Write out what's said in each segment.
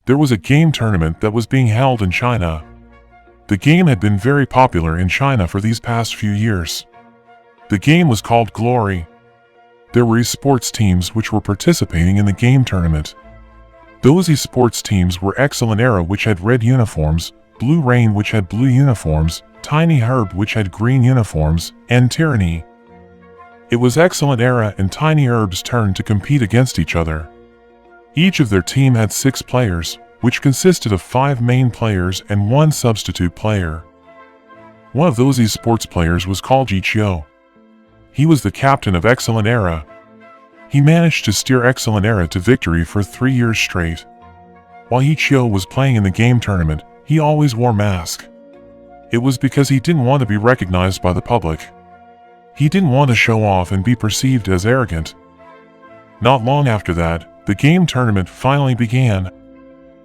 There was a game tournament that was being held in China. The game had been very popular in China for these past few years. The game was called Glory. There were esports teams which were participating in the game tournament. Those esports teams were Excellent Era, which had red uniforms, Blue Rain, which had blue uniforms, Tiny Herb, which had green uniforms, and Tyranny. It was Excellent Era and Tiny Herb's turn to compete against each other. Each of their team had 6 players, which consisted of 5 main players and 1 substitute player. One of those esports players was called Ichio. He was the captain of Excellent Era. He managed to steer Excellent Era to victory for 3 years straight. While Ichio was playing in the game tournament, he always wore a mask. It was because he didn't want to be recognized by the public. He didn't want to show off and be perceived as arrogant. Not long after that, the game tournament finally began.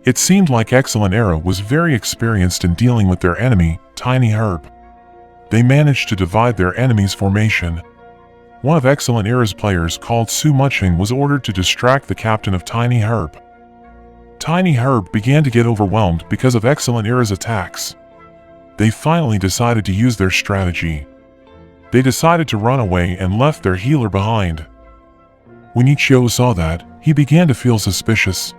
It seemed like Excellent Era was very experienced in dealing with their enemy, Tiny Herb. They managed to divide their enemy's formation. One of Excellent Era's players, called Su Muching, was ordered to distract the captain of Tiny Herb. Tiny Herb began to get overwhelmed because of Excellent Era's attacks. They finally decided to use their strategy. They decided to run away and left their healer behind. When Ichio saw that, he began to feel suspicious.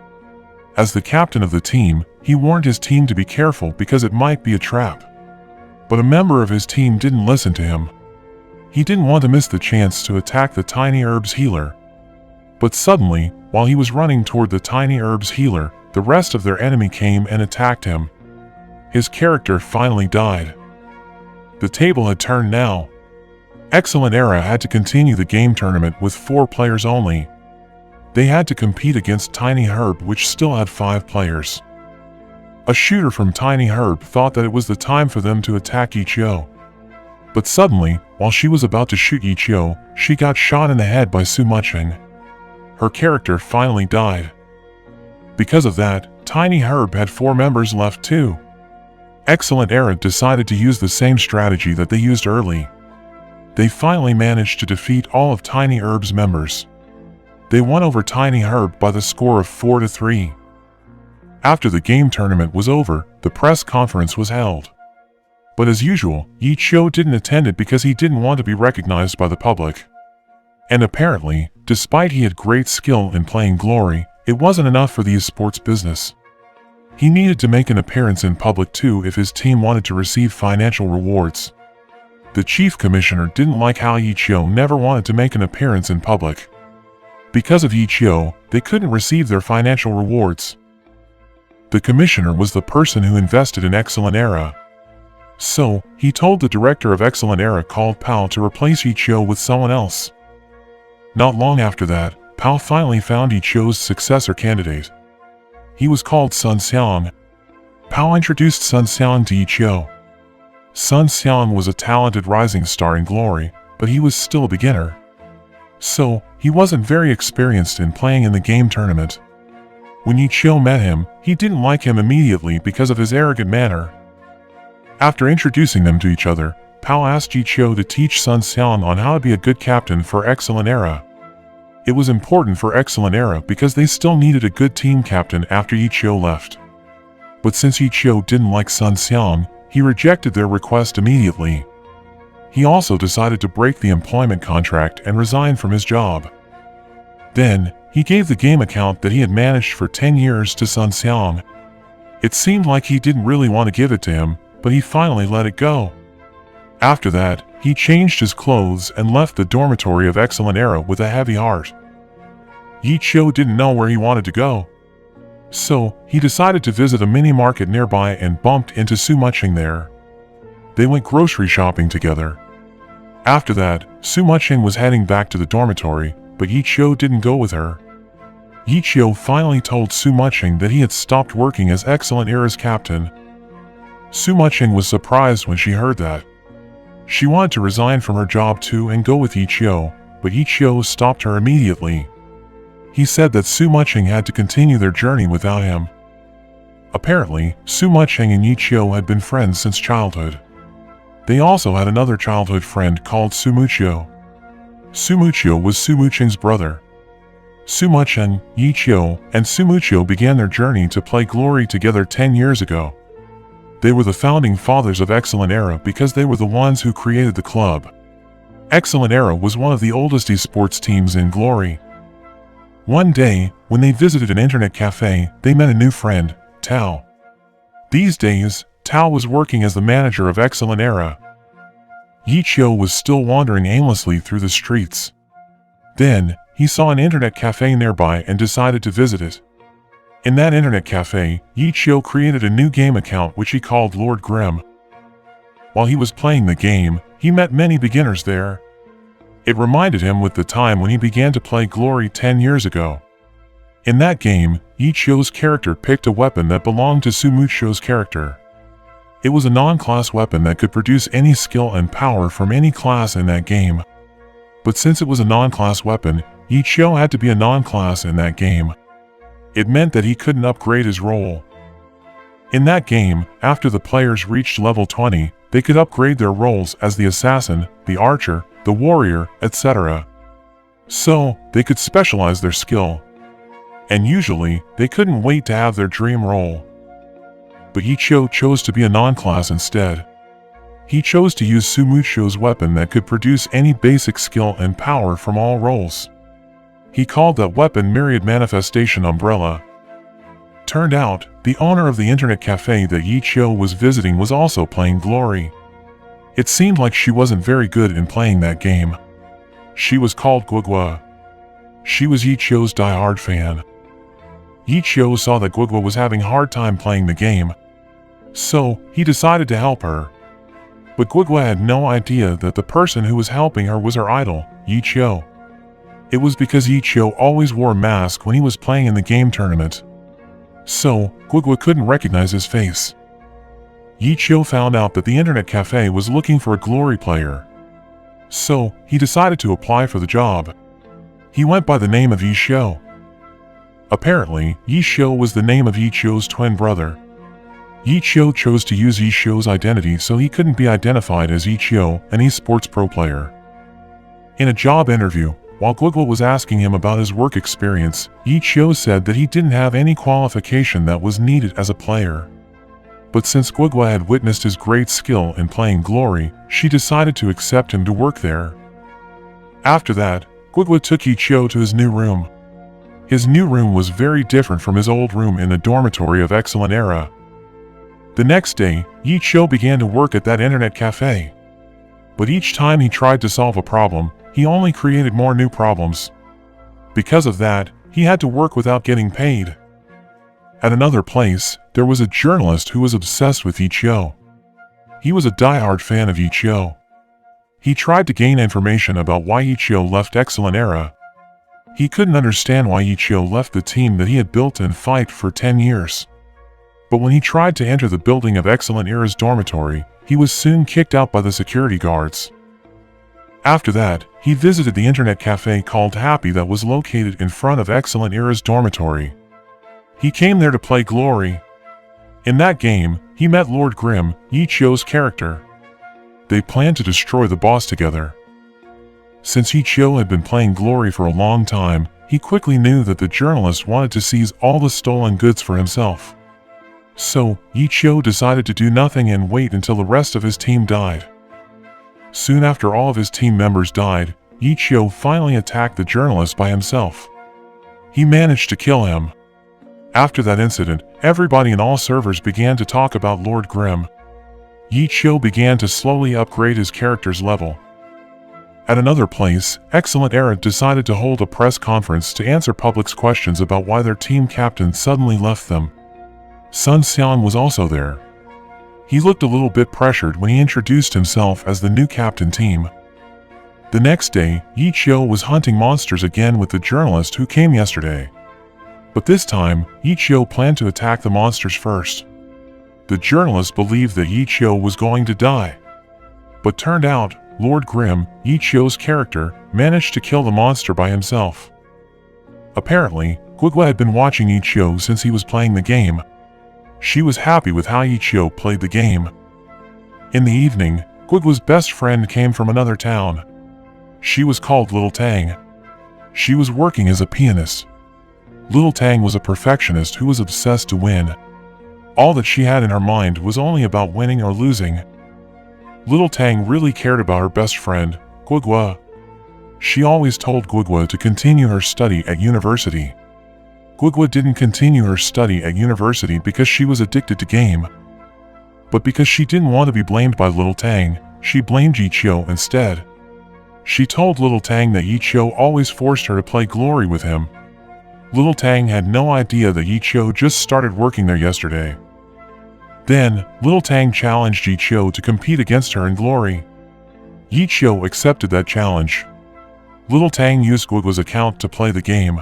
As the captain of the team, he warned his team to be careful because it might be a trap. But a member of his team didn't listen to him. He didn't want to miss the chance to attack the Tiny Herb's healer. But suddenly, while he was running toward the Tiny Herb's healer, the rest of their enemy came and attacked him. His character finally died. The table had turned now. Excellent Era had to continue the game tournament with 4 players only. They had to compete against Tiny Herb, which still had 5 players. A shooter from Tiny Herb thought that it was the time for them to attack Ichio. But suddenly, while she was about to shoot Ichio, she got shot in the head by Su Muching. Her character finally died. Because of that, Tiny Herb had 4 members left too. Excellent Era decided to use the same strategy that they used early. They finally managed to defeat all of Tiny Herb's members. They won over Tiny Herb by the score of 4-3. After the game tournament was over, the press conference was held. But as usual, Ichio didn't attend it because he didn't want to be recognized by the public. And apparently, despite he had great skill in playing Glory, it wasn't enough for the esports business. He needed to make an appearance in public too if his team wanted to receive financial rewards. The chief commissioner didn't like how Ichio never wanted to make an appearance in public. Because of Ichio, they couldn't receive their financial rewards. The commissioner was the person who invested in Excellent Era. So, he told the director of Excellent Era, called Pao, to replace Ichio with someone else. Not long after that, Pao finally found Ichio's successor candidate. He was called Sun Xiang. Pao introduced Sun Xiang to Ichio. Sun Xiang was a talented rising star in Glory, but he was still a beginner. So, he wasn't very experienced in playing in the game tournament. When Ichio met him, he didn't like him immediately because of his arrogant manner. After introducing them to each other, Pao asked Ichio to teach Sun Xiang on how to be a good captain for Excellent Era. It was important for Excellent Era because they still needed a good team captain after Ichio left. But since Ichio didn't like Sun Xiang, he rejected their request immediately. He also decided to break the employment contract and resign from his job. Then, he gave the game account that he had managed for 10 years to Sun Xiang. It seemed like he didn't really want to give it to him, but he finally let it go. After that, he changed his clothes and left the dormitory of Excellent Era with a heavy heart. Ichio didn't know where he wanted to go. So, he decided to visit a mini-market nearby and bumped into Su Muching there. They went grocery shopping together. After that, Su Muching was heading back to the dormitory, but Ichio didn't go with her. Ichio finally told Su Muching that he had stopped working as Excellent Era's captain. Su Muching was surprised when she heard that. She wanted to resign from her job too and go with Ichio, but Ichio stopped her immediately. He said that Su Muching had to continue their journey without him. Apparently, Su Muching and Ichio had been friends since childhood. They also had another childhood friend called Su Muchio. Su Muchio was Su Muching's brother. Sumuchen, Yichio, and Sumucho began their journey to play Glory together 10 years ago. They were the founding fathers of Excellent Era because they were the ones who created the club. Excellent Era was one of the oldest esports teams in Glory. One day, when they visited an internet cafe, they met a new friend, Tao. These days, Tao was working as the manager of Excellent Era. Yichio was still wandering aimlessly through the streets. Then, he saw an internet cafe nearby and decided to visit it. In that internet cafe, Yichio created a new game account which he called Lord Grimm. While he was playing the game, he met many beginners there. It reminded him with the time when he began to play Glory 10 years ago. In that game, Yichio's character picked a weapon that belonged to Sumucho's character. It was a non-class weapon that could produce any skill and power from any class in that game. But since it was a non-class weapon, Yichio had to be a non-class in that game. It meant that he couldn't upgrade his role. In that game, after the players reached level 20, they could upgrade their roles as the assassin, the archer, the warrior, etc. So, they could specialize their skill. And usually, they couldn't wait to have their dream role. But Yichio chose to be a non-class instead. He chose to use Sumucho's weapon that could produce any basic skill and power from all roles. He called that weapon Myriad Manifestation Umbrella. Turned out, the owner of the internet cafe that Yichio was visiting was also playing Glory. It seemed like she wasn't very good in playing that game. She was called Guigua. She was Yichio's die-hard fan. Yichio saw that Guigua was having a hard time playing the game. So, he decided to help her. But Guigua had no idea that the person who was helping her was her idol, Yichio. It was because Yichio always wore a mask when he was playing in the game tournament. So, Guigua couldn't recognize his face. Yichio found out that the internet cafe was looking for a Glory player. So, he decided to apply for the job. He went by the name of Yichio. Apparently, Yichio was the name of Yichio's twin brother. Yichio chose to use Yichio's identity so he couldn't be identified as Yichio, an esports pro player. In a job interview, while Guigua was asking him about his work experience, Yichio said that he didn't have any qualification that was needed as a player. But since Guigua had witnessed his great skill in playing Glory, she decided to accept him to work there. After that, Guigua took Yichio to his new room. His new room was very different from his old room in the dormitory of Excellent Era. The next day, Yichio began to work at that internet cafe. But each time he tried to solve a problem, he only created more new problems. Because of that, he had to work without getting paid. At another place, there was a journalist who was obsessed with Yichio. He was a die-hard fan of Yichio. He tried to gain information about why Yichio left Excellent Era. He couldn't understand why Yichio left the team that he had built and fight for 10 years. But when he tried to enter the building of Excellent Era's dormitory, he was soon kicked out by the security guards. After that, he visited the internet cafe called Happy that was located in front of Excellent Era's dormitory. He came there to play Glory. In that game, he met Lord Grimm, Yichio's character. They planned to destroy the boss together. Since Yichio had been playing Glory for a long time, he quickly knew that the journalist wanted to seize all the stolen goods for himself. So, Yichio decided to do nothing and wait until the rest of his team died. Soon after all of his team members died, Yichio finally attacked the journalist by himself. He managed to kill him. After that incident, everybody in all servers began to talk about Lord Grimm. Yichio began to slowly upgrade his character's level. At another place, Excellent Era decided to hold a press conference to answer public's questions about why their team captain suddenly left them. Sun Xian was also there. He looked a little bit pressured when he introduced himself as the new captain team. The next day, Yichio was hunting monsters again with the journalist who came yesterday. But this time, Yichio planned to attack the monsters first. The journalist believed that Yichio was going to die. But turned out, Lord Grimm, Yichio's character, managed to kill the monster by himself. Apparently, Guigua had been watching Yichio since he was playing the game. She was happy with how Yichio played the game. In the evening, Guigua's best friend came from another town. She was called Little Tang. She was working as a pianist. Little Tang was a perfectionist who was obsessed to win. All that she had in her mind was only about winning or losing. Little Tang really cared about her best friend, Guogua. She always told Guogua to continue her study at university. Guogua didn't continue her study at university because she was addicted to game. But because she didn't want to be blamed by Little Tang, she blamed Yiqiu instead. She told Little Tang that Yiqiu always forced her to play Glory with him. Little Tang had no idea that Yiqiu just started working there yesterday. Then, Little Tang challenged Yiqiu to compete against her in Glory. Yiqiu accepted that challenge. Little Tang used Guogua's account to play the game.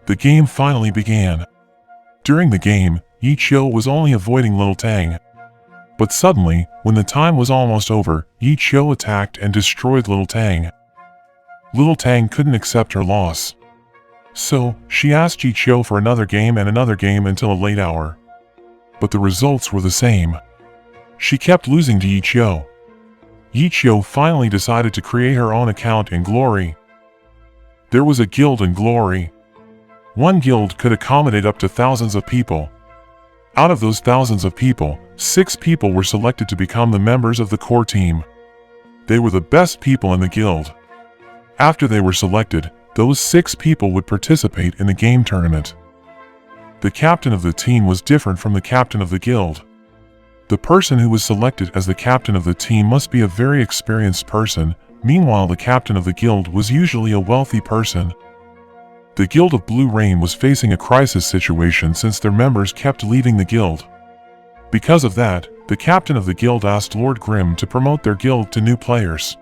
The game finally began. During the game, Yiqiu was only avoiding Little Tang. But suddenly, when the time was almost over, Yiqiu attacked and destroyed Little Tang. Little Tang couldn't accept her loss. So, she asked Yiqiu for another game until a late hour. But the results were the same. She kept losing to Yiqiu. Yiqiu finally decided to create her own account in Glory. There was a guild in Glory. One guild could accommodate up to thousands of people. Out of those thousands of people, 6 people were selected to become the members of the core team. They were the best people in the guild. After they were selected, those 6 people would participate in the game tournament. The captain of the team was different from the captain of the guild. The person who was selected as the captain of the team must be a very experienced person. Meanwhile, the captain of the guild was usually a wealthy person. The Guild of Blue Rain was facing a crisis situation since their members kept leaving the guild. Because of that, the captain of the guild asked Lord Grimm to promote their guild to new players.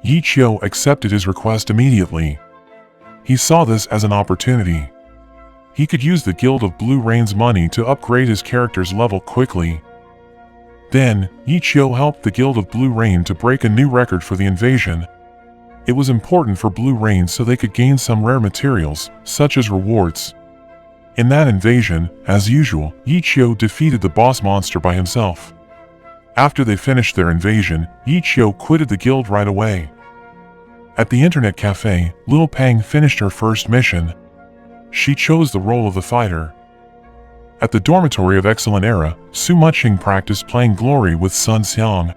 Yiqiu accepted his request immediately. He saw this as an opportunity. He could use the Guild of Blue Rain's money to upgrade his character's level quickly. Then, Yiqiu helped the Guild of Blue Rain to break a new record for the invasion. It was important for Blue Rain so they could gain some rare materials, such as rewards. In that invasion, as usual, Yiqiu defeated the boss monster by himself. After they finished their invasion, Yiqiu quitted the guild right away. At the internet cafe, Little Pang finished her first mission. She chose the role of the fighter. At the dormitory of Excellent Era, Su Muqing practiced playing Glory with Sun Xiang.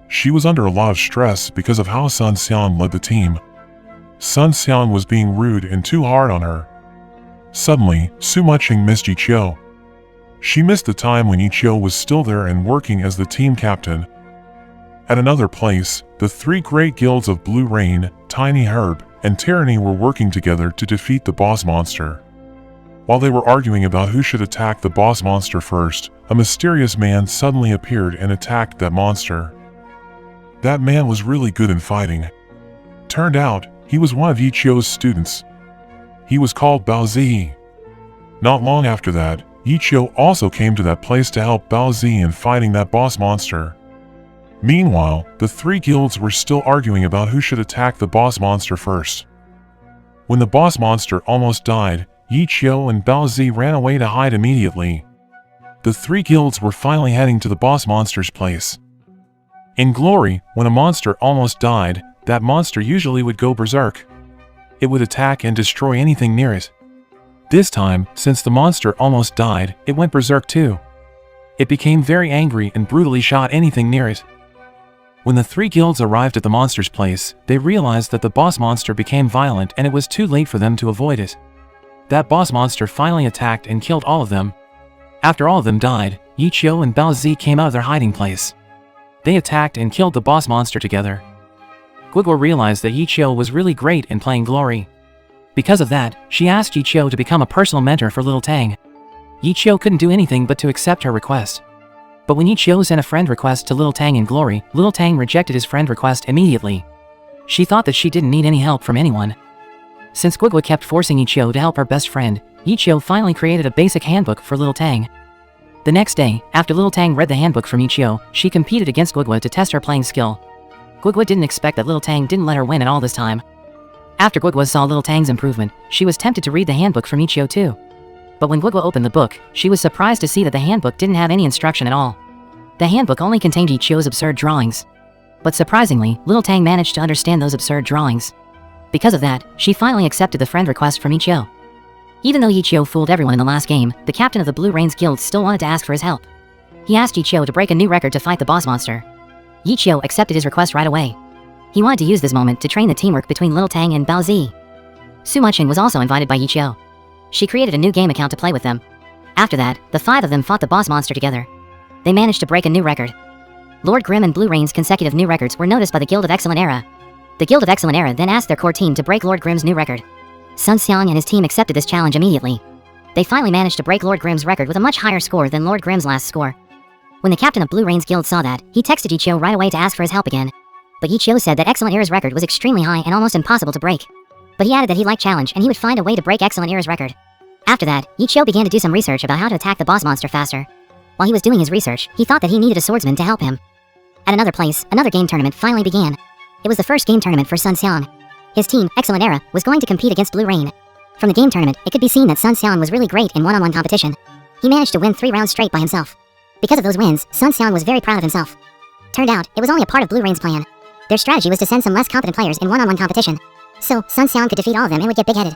She was under a lot of stress because of how Sun Xiang led the team. Sun Xiang was being rude and too hard on her. Suddenly, Su Muqing missed Yiqiu. She missed the time when Yiqiu was still there and working as the team captain. At another place, the 3 great guilds of Blue Rain, Tiny Herb, and Tyranny were working together to defeat the boss monster. While they were arguing about who should attack the boss monster first, a mysterious man suddenly appeared and attacked that monster. That man was really good in fighting. Turned out, he was one of Yiqiu's students. He was called Baozi. Not long after that, Yiqiu also came to that place to help Baozi in fighting that boss monster. Meanwhile, the 3 guilds were still arguing about who should attack the boss monster first. When the boss monster almost died, Yiqiu and Baozi ran away to hide immediately. The 3 guilds were finally heading to the boss monster's place. In Glory, when a monster almost died, that monster usually would go berserk. It would attack and destroy anything near it. This time, since the monster almost died, it went berserk too. It became very angry and brutally shot anything near it. When the 3 guilds arrived at the monster's place, they realized that the boss monster became violent and it was too late for them to avoid it. That boss monster finally attacked and killed all of them. After all of them died, Yiqiu and Baozi came out of their hiding place. They attacked and killed the boss monster together. Guogua realized that Yiqiu was really great in playing Glory. Because of that, she asked Yiqiu to become a personal mentor for Little Tang. Yiqiu couldn't do anything but to accept her request. But when Yiqiu sent a friend request to Little Tang in Glory, Little Tang rejected his friend request immediately. She thought that she didn't need any help from anyone. Since Guogua kept forcing Yiqiu to help her best friend, Yiqiu finally created a basic handbook for Little Tang. The next day, after Little Tang read the handbook from Yiqiu, she competed against Guogua to test her playing skill. Guogua didn't expect that Little Tang didn't let her win at all this time. After Guogua saw Little Tang's improvement, she was tempted to read the handbook from Yiqiu too. But when Guogua opened the book, she was surprised to see that the handbook didn't have any instruction at all. The handbook only contained Yiqiu's absurd drawings. But surprisingly, Little Tang managed to understand those absurd drawings. Because of that, she finally accepted the friend request from Ichio. Even though Ichio fooled everyone in the last game, the captain of the Blue Rains Guild still wanted to ask for his help. He asked Ichio to break a new record to fight the boss monster. Ichio accepted his request right away. He wanted to use this moment to train the teamwork between Little Tang and Bao Zi. Su Mucheng was also invited by Ichio. She created a new game account to play with them. After that, the 5 of them fought the boss monster together. They managed to break a new record. Lord Grimm and Blue Rain's consecutive new records were noticed by the Guild of Excellent Era. The Guild of Excellent Era then asked their core team to break Lord Grimm's new record. Sun Xiang and his team accepted this challenge immediately. They finally managed to break Lord Grimm's record with a much higher score than Lord Grimm's last score. When the captain of Blue Rain's Guild saw that, he texted Ichio right away to ask for his help again. But Ichio said that Excellent Era's record was extremely high and almost impossible to break. But he added that he liked challenge and he would find a way to break Excellent Era's record. After that, Ichio began to do some research about how to attack the boss monster faster. While he was doing his research, he thought that he needed a swordsman to help him. At another place, another game tournament finally began. It was the first game tournament for Sun Xiang. His team, Excellent Era, was going to compete against Blue Rain. From the game tournament, it could be seen that Sun Xiang was really great in one-on-one competition. He managed to win 3 rounds straight by himself. Because of those wins, Sun Xiang was very proud of himself. Turned out, it was only a part of Blue Rain's plan. Their strategy was to send some less competent players in one-on-one competition. So, Sun Xiang could defeat all of them and would get big-headed.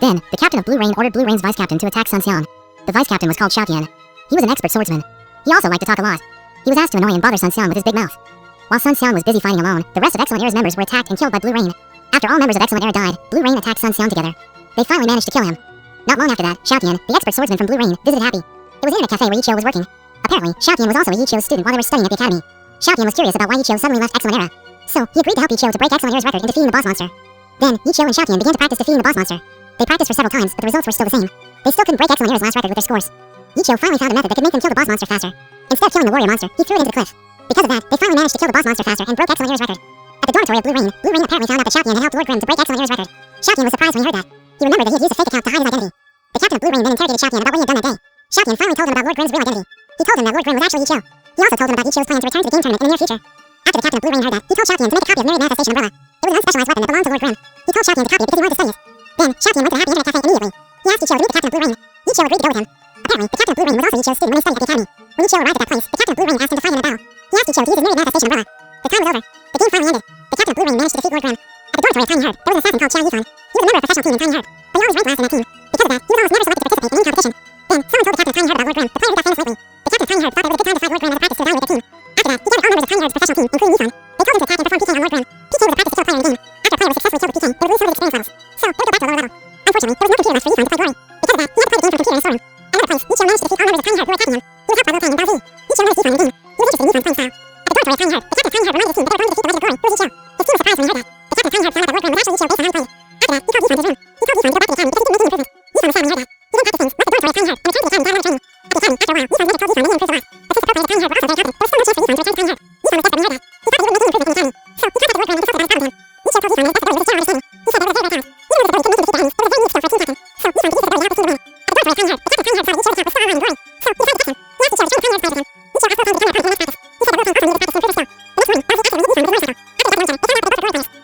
Then, the captain of Blue Rain ordered Blue Rain's vice-captain to attack Sun Xiang. The vice-captain was called Xiaotian. He was an expert swordsman. He also liked to talk a lot. He was asked to annoy and bother Sun Xiang with his big mouth. While Sun Xiang was busy fighting alone, the rest of Excellent Era's members were attacked and killed by Blue Rain. After all members of Excellent Era died, Blue Rain attacked Sun Xiang together. They finally managed to kill him. Not long after that, Xiaotian, the expert swordsman from Blue Rain, visited Happy. It was an internet cafe where Ichio was working. Apparently, Xiaotian was also a Ichio's student while they were studying at the academy. Xiaotian was curious about why Ichio suddenly left Excellent Era. So, he agreed to help Ichio to break Excellent Era's record in defeating the boss monster. Then, Ichio and Xiaotian began to practice defeating the boss monster. They practiced for several times, but the results were still the same. They still couldn't break Excellent Era's last record with their scores. Ichio finally found a method that could make them kill the boss monster faster. Instead of killing the warrior monster, he threw it into the cliff. Because of that, they finally managed to kill the boss monster faster and broke Excellent Era's record. At the dormitory of Blue Rain apparently found out that Xiaotian had helped Lord Grimm to break Excellent Era's record. Xiaotian was surprised when he heard that. He remembered that he had used a fake account to hide his identity. The captain of Blue Rain then interrogated Xiaotian about what he had done that day. Xiaotian finally told him about Lord Grimm's real identity. He told him that Lord Grimm was actually Ichio. He also told him about Ichio's plan to return to the game tournament in the near future. After the captain of Blue Rain heard that, he told Xiaotian to make a copy of the Myriad Manifestation Umbrella. It was an unspecialized weapon that belonged to Lord Grimm. He told Xiaotian to copy it because he wanted to study it. Then, Xiaotian went to the Happy Internet Cafe immediately. He asked Ichio to meet the captain of Blue Rain. Ichio agreed to go with him. Apparently, the captain of Blue Rain was also Ichio's student when he studied at the academy. When Ichio arrived at that place, the captain of Blue Rain asked him to fight him in a battle. He asked Ichio to use his Myriad Manifestation Umbrella. The time was over. The game finally ended. The captain of Blue Rain managed to defeat Lord Grimm. At the dormitory of Tiny Herd, there was an assassin called Xiao Yifan. He was a member of a professional team in Tiny Herd, but he always ranked last in that team. Because of that, he was almost never selected to participate in any competition. Then, someone told the captain of Tiny Herd about Lord Grimm, the player who got famous lately. The captain of Tiny Herd thought it was a good time to fight Lord Grimm as a practice to evaluate the team. After that, he gathered all members of Tiny Herd's professional team, including Yifan. They told him to attack and perform PK on Lord Grimm. PK was a practice to kill a player in the game. After a player was successfully killed with PK, they would lose some of his experience levels. So, they would go back to a lower level. Unfortunately, there was no computer left for Yifan to fight Glory. Because of that, he had to play the game from a computer in his storeroom. Another place, Ichio managed to defeat all members of Tiny Herd who were attacking him. He was helped by Lil Tang and Bao Zi. Ichio noticed Yifan in the game. He was interested in Yifan's playing style. At the dormitory of Tiny Herd, the captain of Tiny Herd reminded his team that they were going to defeat the Legend of Glory, who was Ichio. His team was surprised when he heard that. The captain of Tiny Herd found out that Lord Grimm was actually Ichio based on how he played. After that, he called Yifan to his room. He told Yifan to go back to the academy because he didn't make any improvement. Yifan was sad when he heard that. He then packed his things, left the dormitory of Tiny Herd, and returned to the academy to learn training. At the academy, after a while, Yifan later told Yifan that he improved a lot. But since the corporate of Tiny Herd were also very competent, there was still no chance for Yifan to return to Tiny Herd.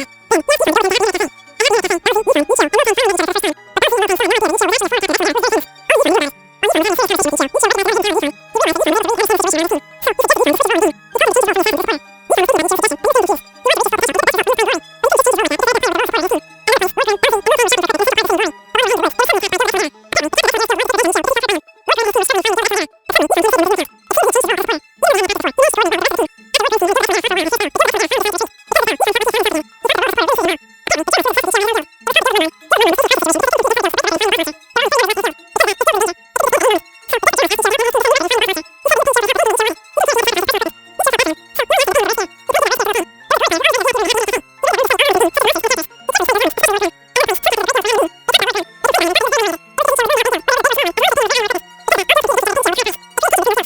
Yifan was desperate when he heard that. He thought that he wouldn't make any improvement in the academy. So, he contacted Lord Grimm and discussed the matter with him. Ichio told Yifan that he possessed the ability to destroy all his enemies. He said that was very, very proud. Even with his ability to move to defeat the enemies, there was a very weak skill for a team captain. So, Yifan used his ability to help his team to win. At the dormitory of Tiny Herd, the captain of Tiny Herd saw that Ichio's account was still online and growing. So, he tried to catch him. He asked Ichio to train the Tiny Herd to fight again. Ichio asked Lil Tang to become their opponent in the next practice. He said that Lil Tang also needed practice to improve his skill. The next morning, Bao Zi actually beat Yifan with his motorcycle. After the captain mentioned, they finally had the perfect glory place. Bao Zi was fighting when he heard that. Then, he asked Yifan to go back to the cafe. A happy meal cafe. A happy meal cafe. Bao Zi, Yifan, Ichio, and Lil Tang finally knew each other for the first time. But Bao Zi and Lil Tang finally knew each other for the first time. All Yifan and Lil Tang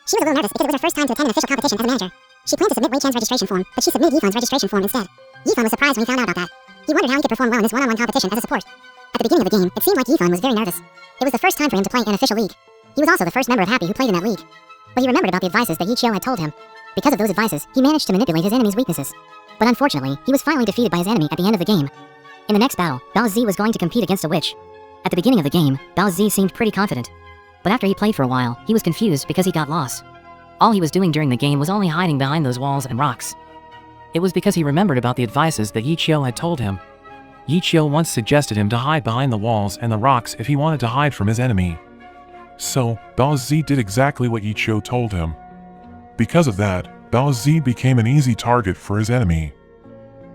She was a little nervous because it was her first time to attend an official competition as a manager. She planned to submit Wei Chan's registration form, but she submitted Yifan's registration form instead. Yifan was surprised when he found out about that. He wondered how he could perform well in this one-on-one competition as a support. At the beginning of the game, it seemed like Yifan was very nervous. It was the first time for him to play in an official league. He was also the first member of Happy who played in that league. But he remembered about the advices that Yi Qiu had told him. Because of those advices, he managed to manipulate his enemy's weaknesses. But unfortunately, he was finally defeated by his enemy at the end of the game. In the next battle, Bao Zi was going to compete against a witch. At the beginning of the game, Bao Zi seemed pretty confident. But after he played for a while, he was confused because he got lost. All he was doing during the game was only hiding behind those walls and rocks. It was because he remembered about the advices that Yi Qiu had told him. Yi Qiu once suggested him to hide behind the walls and the rocks if he wanted to hide from his enemy. So, Bao Zi did exactly what Yi Qiu told him. Because of that, Bao Zi became an easy target for his enemy.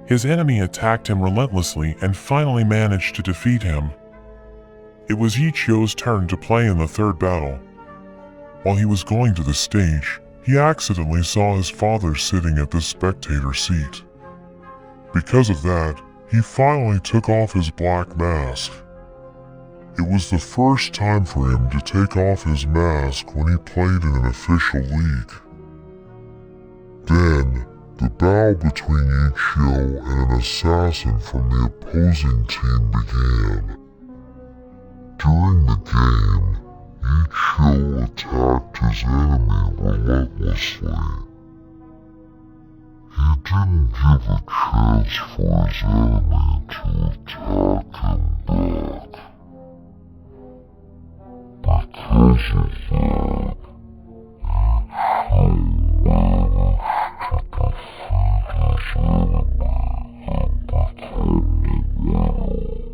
His enemy attacked him relentlessly and finally managed to defeat him. It was Yi Qiu's turn to play in the third battle. While he was going to the stage, he accidentally saw his father sitting at the spectator seat. Because of that, he finally took off his black mask. It was the first time for him to take off his mask when he played in an official league. Then, the battle between Yi Qiu and an assassin from the opposing team began. During the game, Yi Qiu attacked his enemy relentlessly. He didn't give a chance for his enemy to attack him back. Because of that, Yi Qiu managed to defeat his enemy and became the yellow.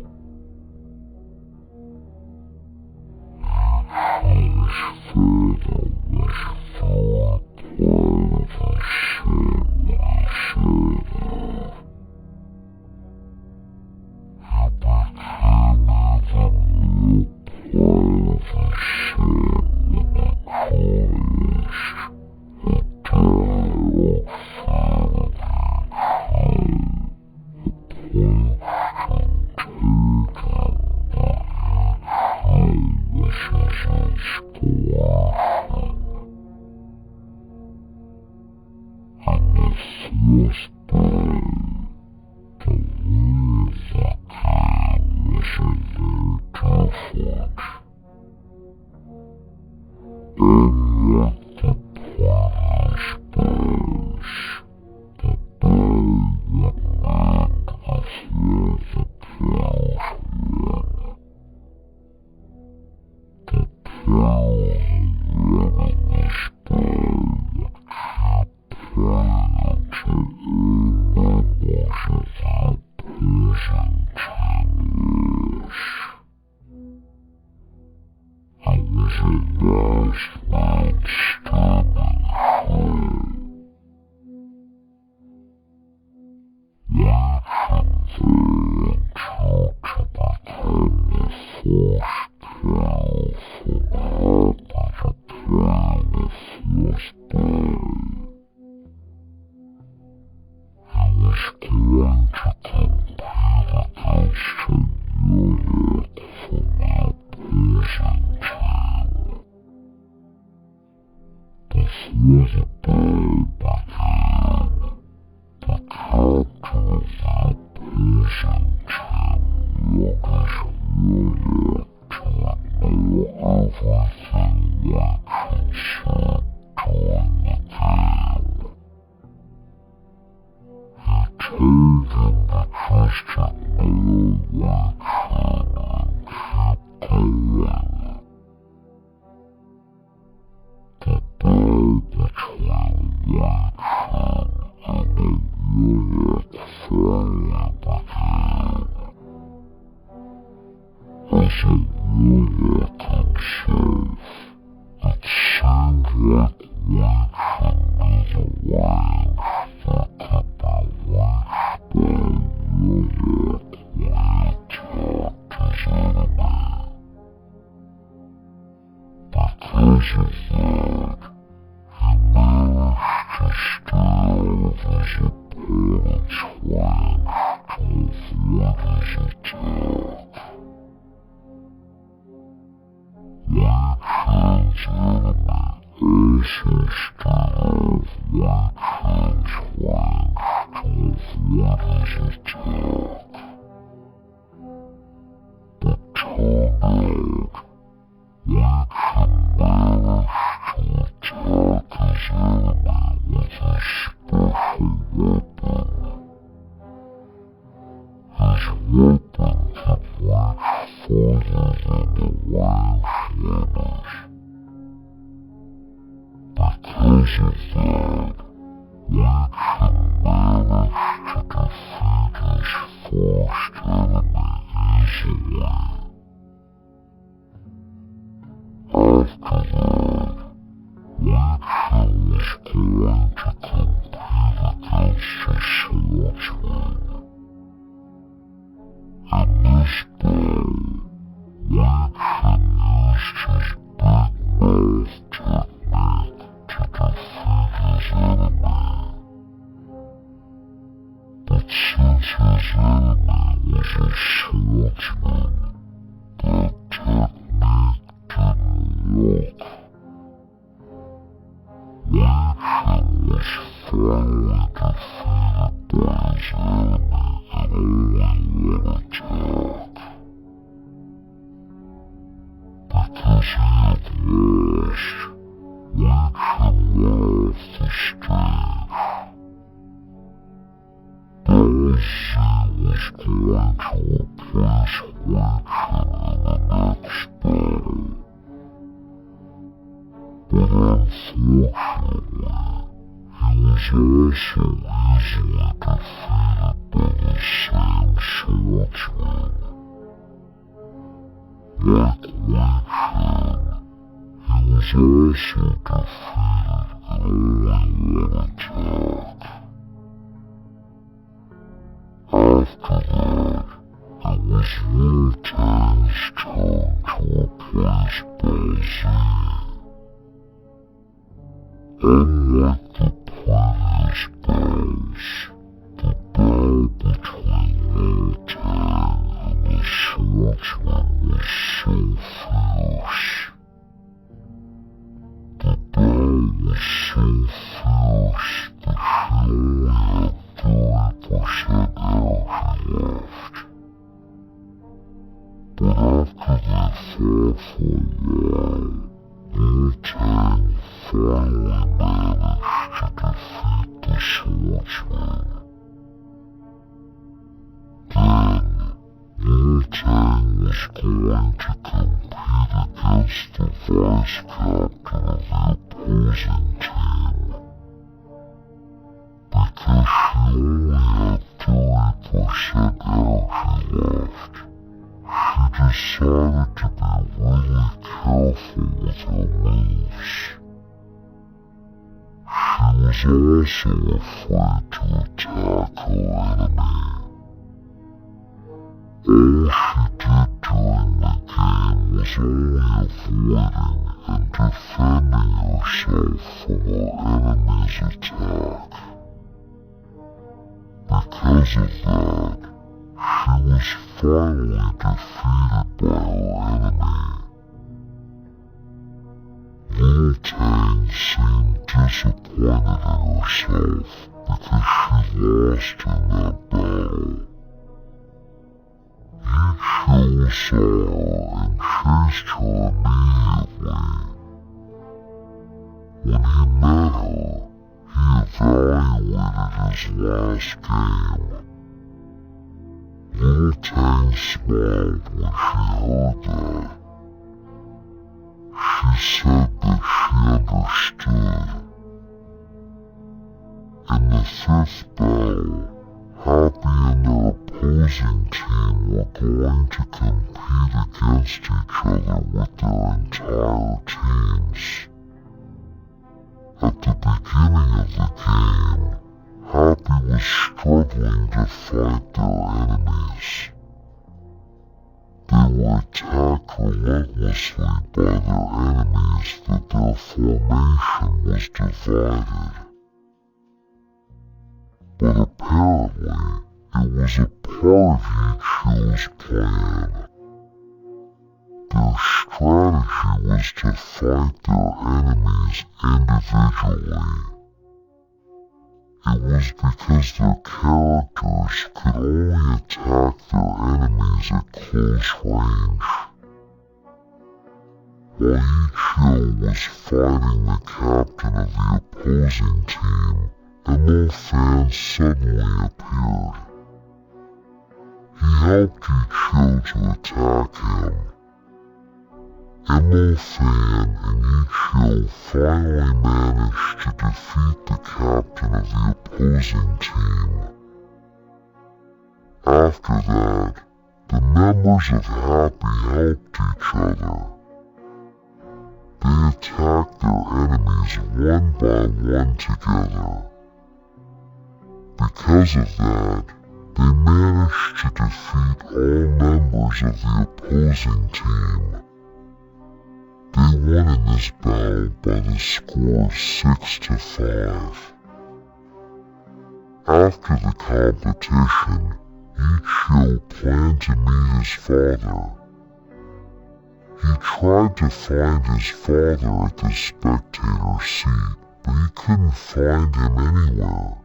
of that, he managed to stay out of his opponent's range to avoid his attack. Wei Chang's enemy also stayed out of Wei Chang's range to avoid his attack. But turned out, Wei Chang managed to attack his enemy with a special weapon. His weapon could reach farther than the ranged runners. Because of that, Wei Chang managed to defeat his first enemy easily. After that, Wei Chang was going to compete against the swordsman. In this battle, Wei Chang used his big mouth technique to defeat his enemy. But since his enemy was a swordsman, that technique didn't work. Wei Chang was finally defeated by his enemy in only one attack. Because he had lost, Wei Chang left the stage. Daisy was going to replace Wei Chang in the next battle. But unfortunately, he was also easily defeated by the same swordsman. Like Wei Chang, he was also defeated in only one attack. After that, it was Wei Chang's turn to replace Daisy. Unlike the previous battles, the battle between Wei Chang and the swordsman was so fierce. The battle was so fierce that he only had 30% energy left. But after they fought for a while, Wei Chang finally managed to defeat the swordsman. Then, Wei Chang was going to compete against the vice captain of the opposing team. Because he only had 30% energy left, he decided to be really careful with her moves. She was also afraid to attack her enemy. All she did during the game was only avoiding and defending herself from her enemy's attack. Because of that, she was finally defeated by her enemy. Wei Chang seemed disappointed in herself because she lost in that battle. Yi saw her and chased her immediately. When he met her, he evaluated his last game. Wei Chang smiled when she heard that. She said that she understood. In the fifth battle, Happy and their opposing team were going to compete against each other with their entire teams. At the beginning of the game, Happy was struggling to fight their enemies. They were were attacked relentlessly by their enemies that their formation was divided. But apparently, it was a part of Yichio's plan. Their strategy was to fight their enemies individually. It was because their characters could only attack their enemies at close range. While Yichio was fighting the captain of the opposing team, MO Fan suddenly appeared. He helped Yichio to attack him. MO Fan and Yichio finally managed to defeat the captain of the opposing team. After that, the members of Happy helped each other. They attacked their enemies one by one together. Because of that, they managed to defeat all members of the opposing team. They won in this battle by the score of 6-5. After the competition, Yichio planned to meet his father. He tried to find his father at the spectator seat, but he couldn't find him anywhere.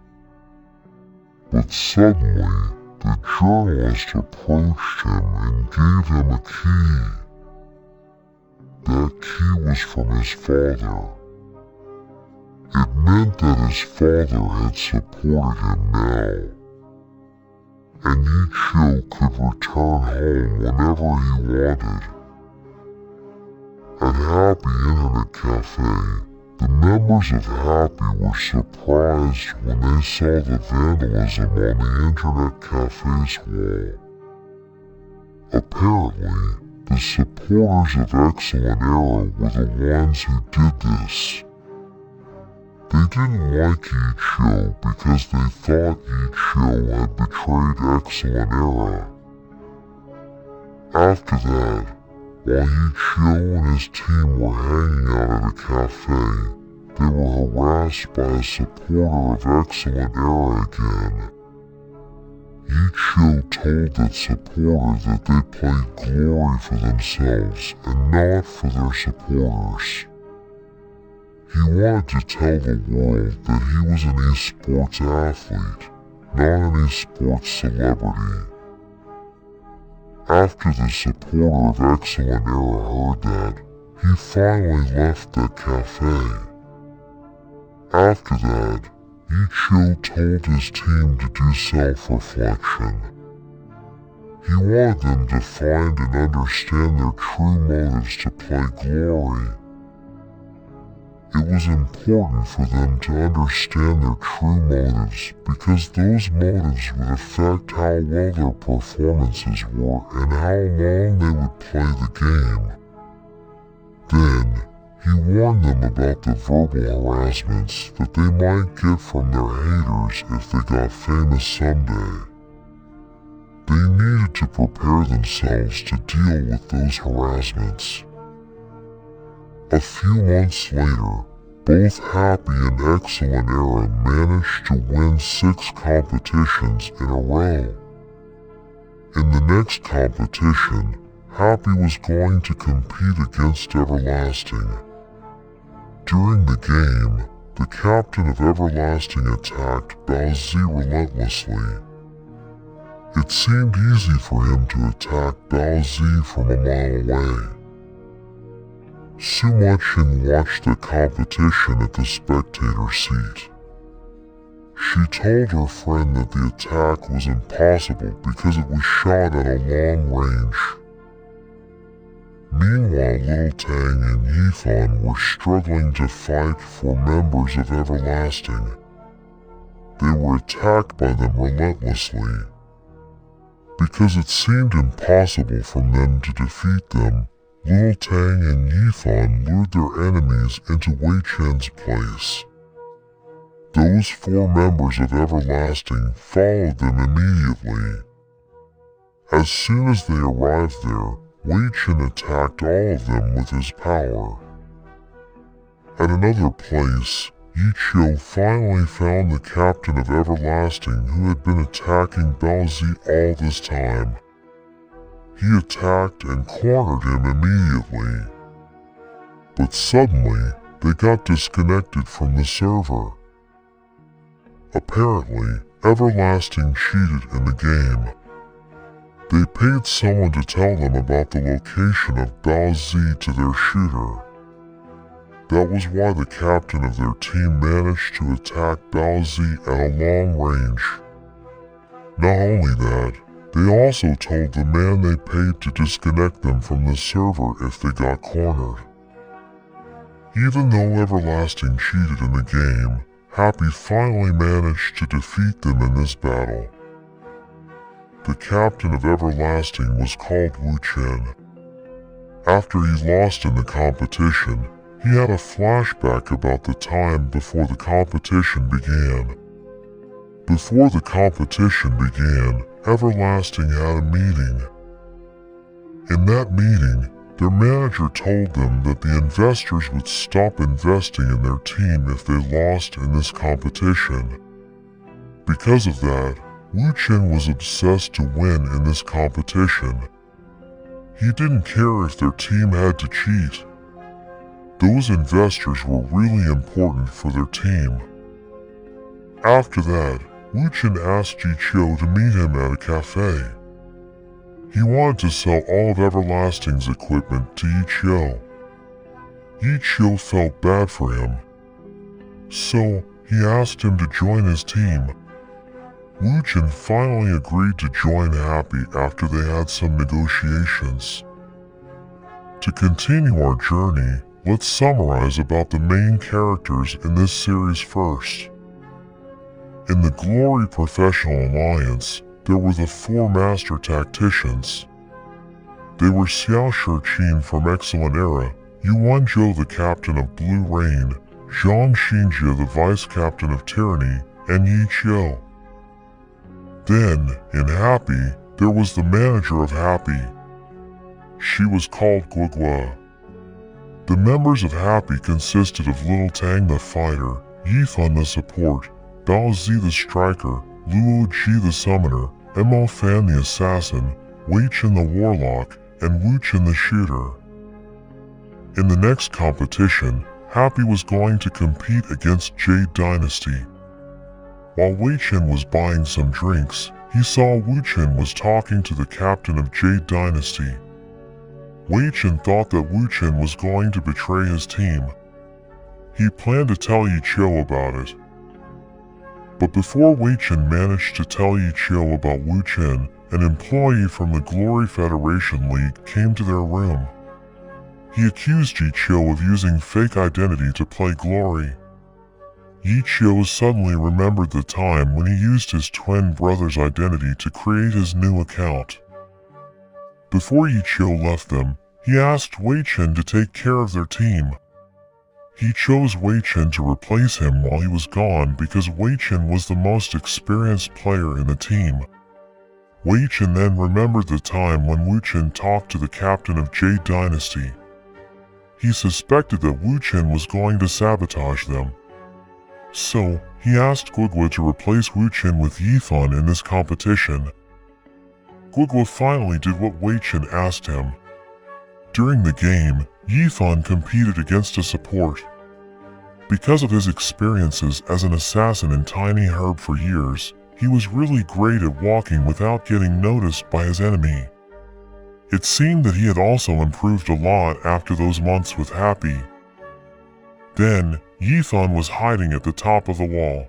But suddenly, the journalist approached him and gave him a key. That key was from his father. It meant that his father had supported him now, and Yichio could return home whenever he wanted. At Happy Internet Cafe, the members of Happy were surprised when they saw the vandalism on the Internet Cafe's wall. Apparently, the supporters of Excellent Era were the ones who did this. They didn't like Yichio because they thought Yichio had betrayed Excellent Era. After that, while Yichio and his team were hanging out at a cafe, they were harassed by a supporter of Excellent Era again. Yichio told that supporter that they played glory for themselves and not for their supporters. He wanted to tell the world that he was an esports athlete, not an esports celebrity. After the supporter of Excellent Era heard that, he finally left the cafe. After that, Yichio told his team to do self-reflection. He wanted them to find and understand their true motives to play glory. It was important for them to understand their true motives because those motives would affect how well their performances were and how long they would play the game. Then, he warned them about the verbal harassments that they might get from their haters if they got famous someday. They needed to prepare themselves to deal with those harassments. A few months later, both Happy and Excellent Era managed to win 6 competitions in a row. In the next competition, Happy was going to compete against Everlasting. During the game, the captain of Everlasting attacked Bao-Z relentlessly. It seemed easy for him to attack Bao-Z from a mile away. Su-Muchin watched the competition at the spectator seat. She told her friend that the attack was impossible because it was shot at a long range. Meanwhile, Little Tang and Yifan were struggling to fight for members of Everlasting. They were attacked by them relentlessly. Because it seemed impossible for them to defeat them, Little Tang and Yifan lured their enemies into Wei Chen's place. Those 4 members of Everlasting followed them immediately. As soon as they arrived there, Wei Chen attacked all of them with his power. At another place, Yi Qiu finally found the Captain of Everlasting who had been attacking Baozi all this time. He attacked and cornered him immediately. But suddenly, they got disconnected from the server. Apparently, Everlasting cheated in the game. They paid someone to tell them about the location of Baozi to their shooter. That was why the captain of their team managed to attack Baozi at a long range. Not only that, they also told the man they paid to disconnect them from the server if they got cornered. Even though Everlasting cheated in the game, Happy finally managed to defeat them in this battle. The captain of Everlasting was called Wu Chen. After he lost in the competition, he had a flashback about the time before the competition began. Before the competition began, Everlasting had a meeting. In that meeting, their manager told them that the investors would stop investing in their team if they lost in this competition. Because of that, Wu Chen was obsessed to win in this competition. He didn't care if their team had to cheat. Those investors were really important for their team. After that, Wu Chen asked Yi Qiu to meet him at a cafe. He wanted to sell all of Everlasting's equipment to Yi Qiu. Yi Qiu felt bad for him, so he asked him to join his team. Wu Chen finally agreed to join Happy after they had some negotiations. To continue our journey, let's summarize about the main characters in this series first. In the Glory Professional Alliance, there were the 4 master tacticians. They were Xiao Shichin from Excellent Era, Yuan Zhou the captain of Blue Rain, Zhang Xinjie the vice captain of Tyranny, and Yi Qiu. Then, in Happy, there was the manager of Happy. She was called Guogua. The members of Happy consisted of Little Tang the fighter, Yifan the support, Baozi the striker, Luo Ji the summoner, Mo Fan the assassin, Wei Chen the warlock, and Wu Chen the shooter. In the next competition, Happy was going to compete against Jade Dynasty. While Wei Chen was buying some drinks, he saw Wu Chen was talking to the captain of Jade Dynasty. Wei Chen thought that Wu Chen was going to betray his team. He planned to tell Yi Qiu about it. But before Wei Chen managed to tell Yi Qiu about Wu Chen, an employee from the Glory Federation League came to their room. He accused Yi Qiu of using fake identity to play Glory. Yi Qiu suddenly remembered the time when he used his twin brother's identity to create his new account. Before Yi Qiu left them, he asked Wei Chen to take care of their team. He chose Wei Chen to replace him while he was gone because Wei Chen was the most experienced player in the team. Wei Chen then remembered the time when Wu Chen talked to the captain of Jade Dynasty. He suspected that Wu Chen was going to sabotage them. So, he asked Guogua to replace Wu Chen with Yifan in this competition. Guogua finally did what Wei Chen asked him. During the game, Yifan competed against a support. Because of his experiences as an assassin in Tiny Herb for years, he was really great at walking without getting noticed by his enemy. It seemed that he had also improved a lot after those months with Happy. Then, Yifan was hiding at the top of the wall.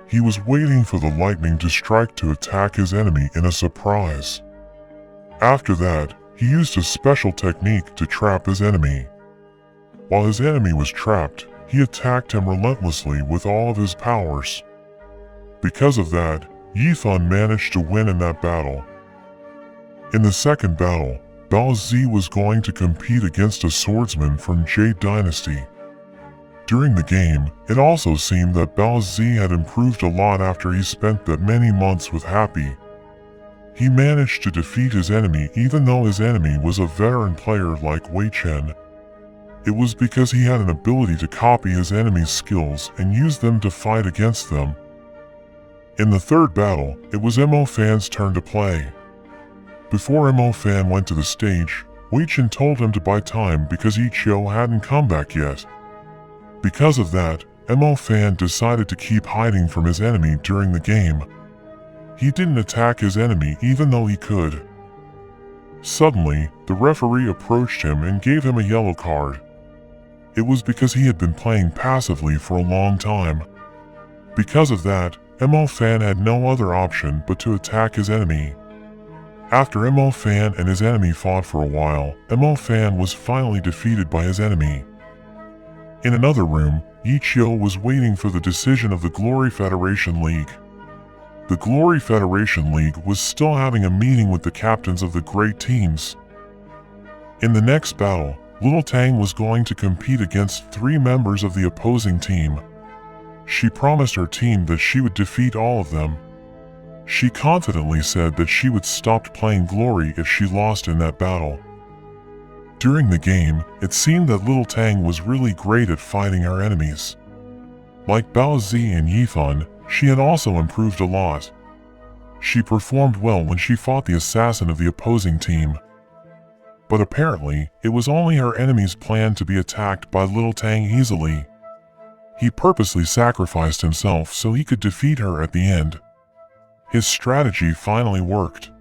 He was waiting for the lightning to strike to attack his enemy in a surprise. After that, he used a special technique to trap his enemy. While his enemy was trapped, he attacked him relentlessly with all of his powers. Because of that, Yifan managed to win in that battle. In the second battle, Baozi was going to compete against a swordsman from Jade Dynasty. During the game, it also seemed that Baozi had improved a lot after he spent that many months with Happy. He managed to defeat his enemy even though his enemy was a veteran player like Wei Chen. It was because he had an ability to copy his enemy's skills and use them to fight against them. In the third battle, it was Mo Fan's turn to play. Before Mo Fan went to the stage, Wei Chen told him to buy time because Yi Qiu hadn't come back yet. Because of that, Mo Fan decided to keep hiding from his enemy during the game. He didn't attack his enemy even though he could. Suddenly, the referee approached him and gave him a yellow card. It was because he had been playing passively for a long time. Because of that, Mo Fan had no other option but to attack his enemy. After Mo Fan and his enemy fought for a while, Mo Fan was finally defeated by his enemy. In another room, Yi Qiu was waiting for the decision of the Glory Federation League. The Glory Federation League was still having a meeting with the captains of the great teams. In the next battle, Little Tang was going to compete against 3 members of the opposing team. She promised her team that she would defeat all of them. She confidently said that she would stop playing Glory if she lost in that battle. During the game, it seemed that Little Tang was really great at fighting her enemies. Like Bao Zi and Yifan, she had also improved a lot. She performed well when she fought the assassin of the opposing team. But apparently, it was only her enemy's plan to be attacked by Little Tang easily. He purposely sacrificed himself so he could defeat her at the end. His strategy finally worked.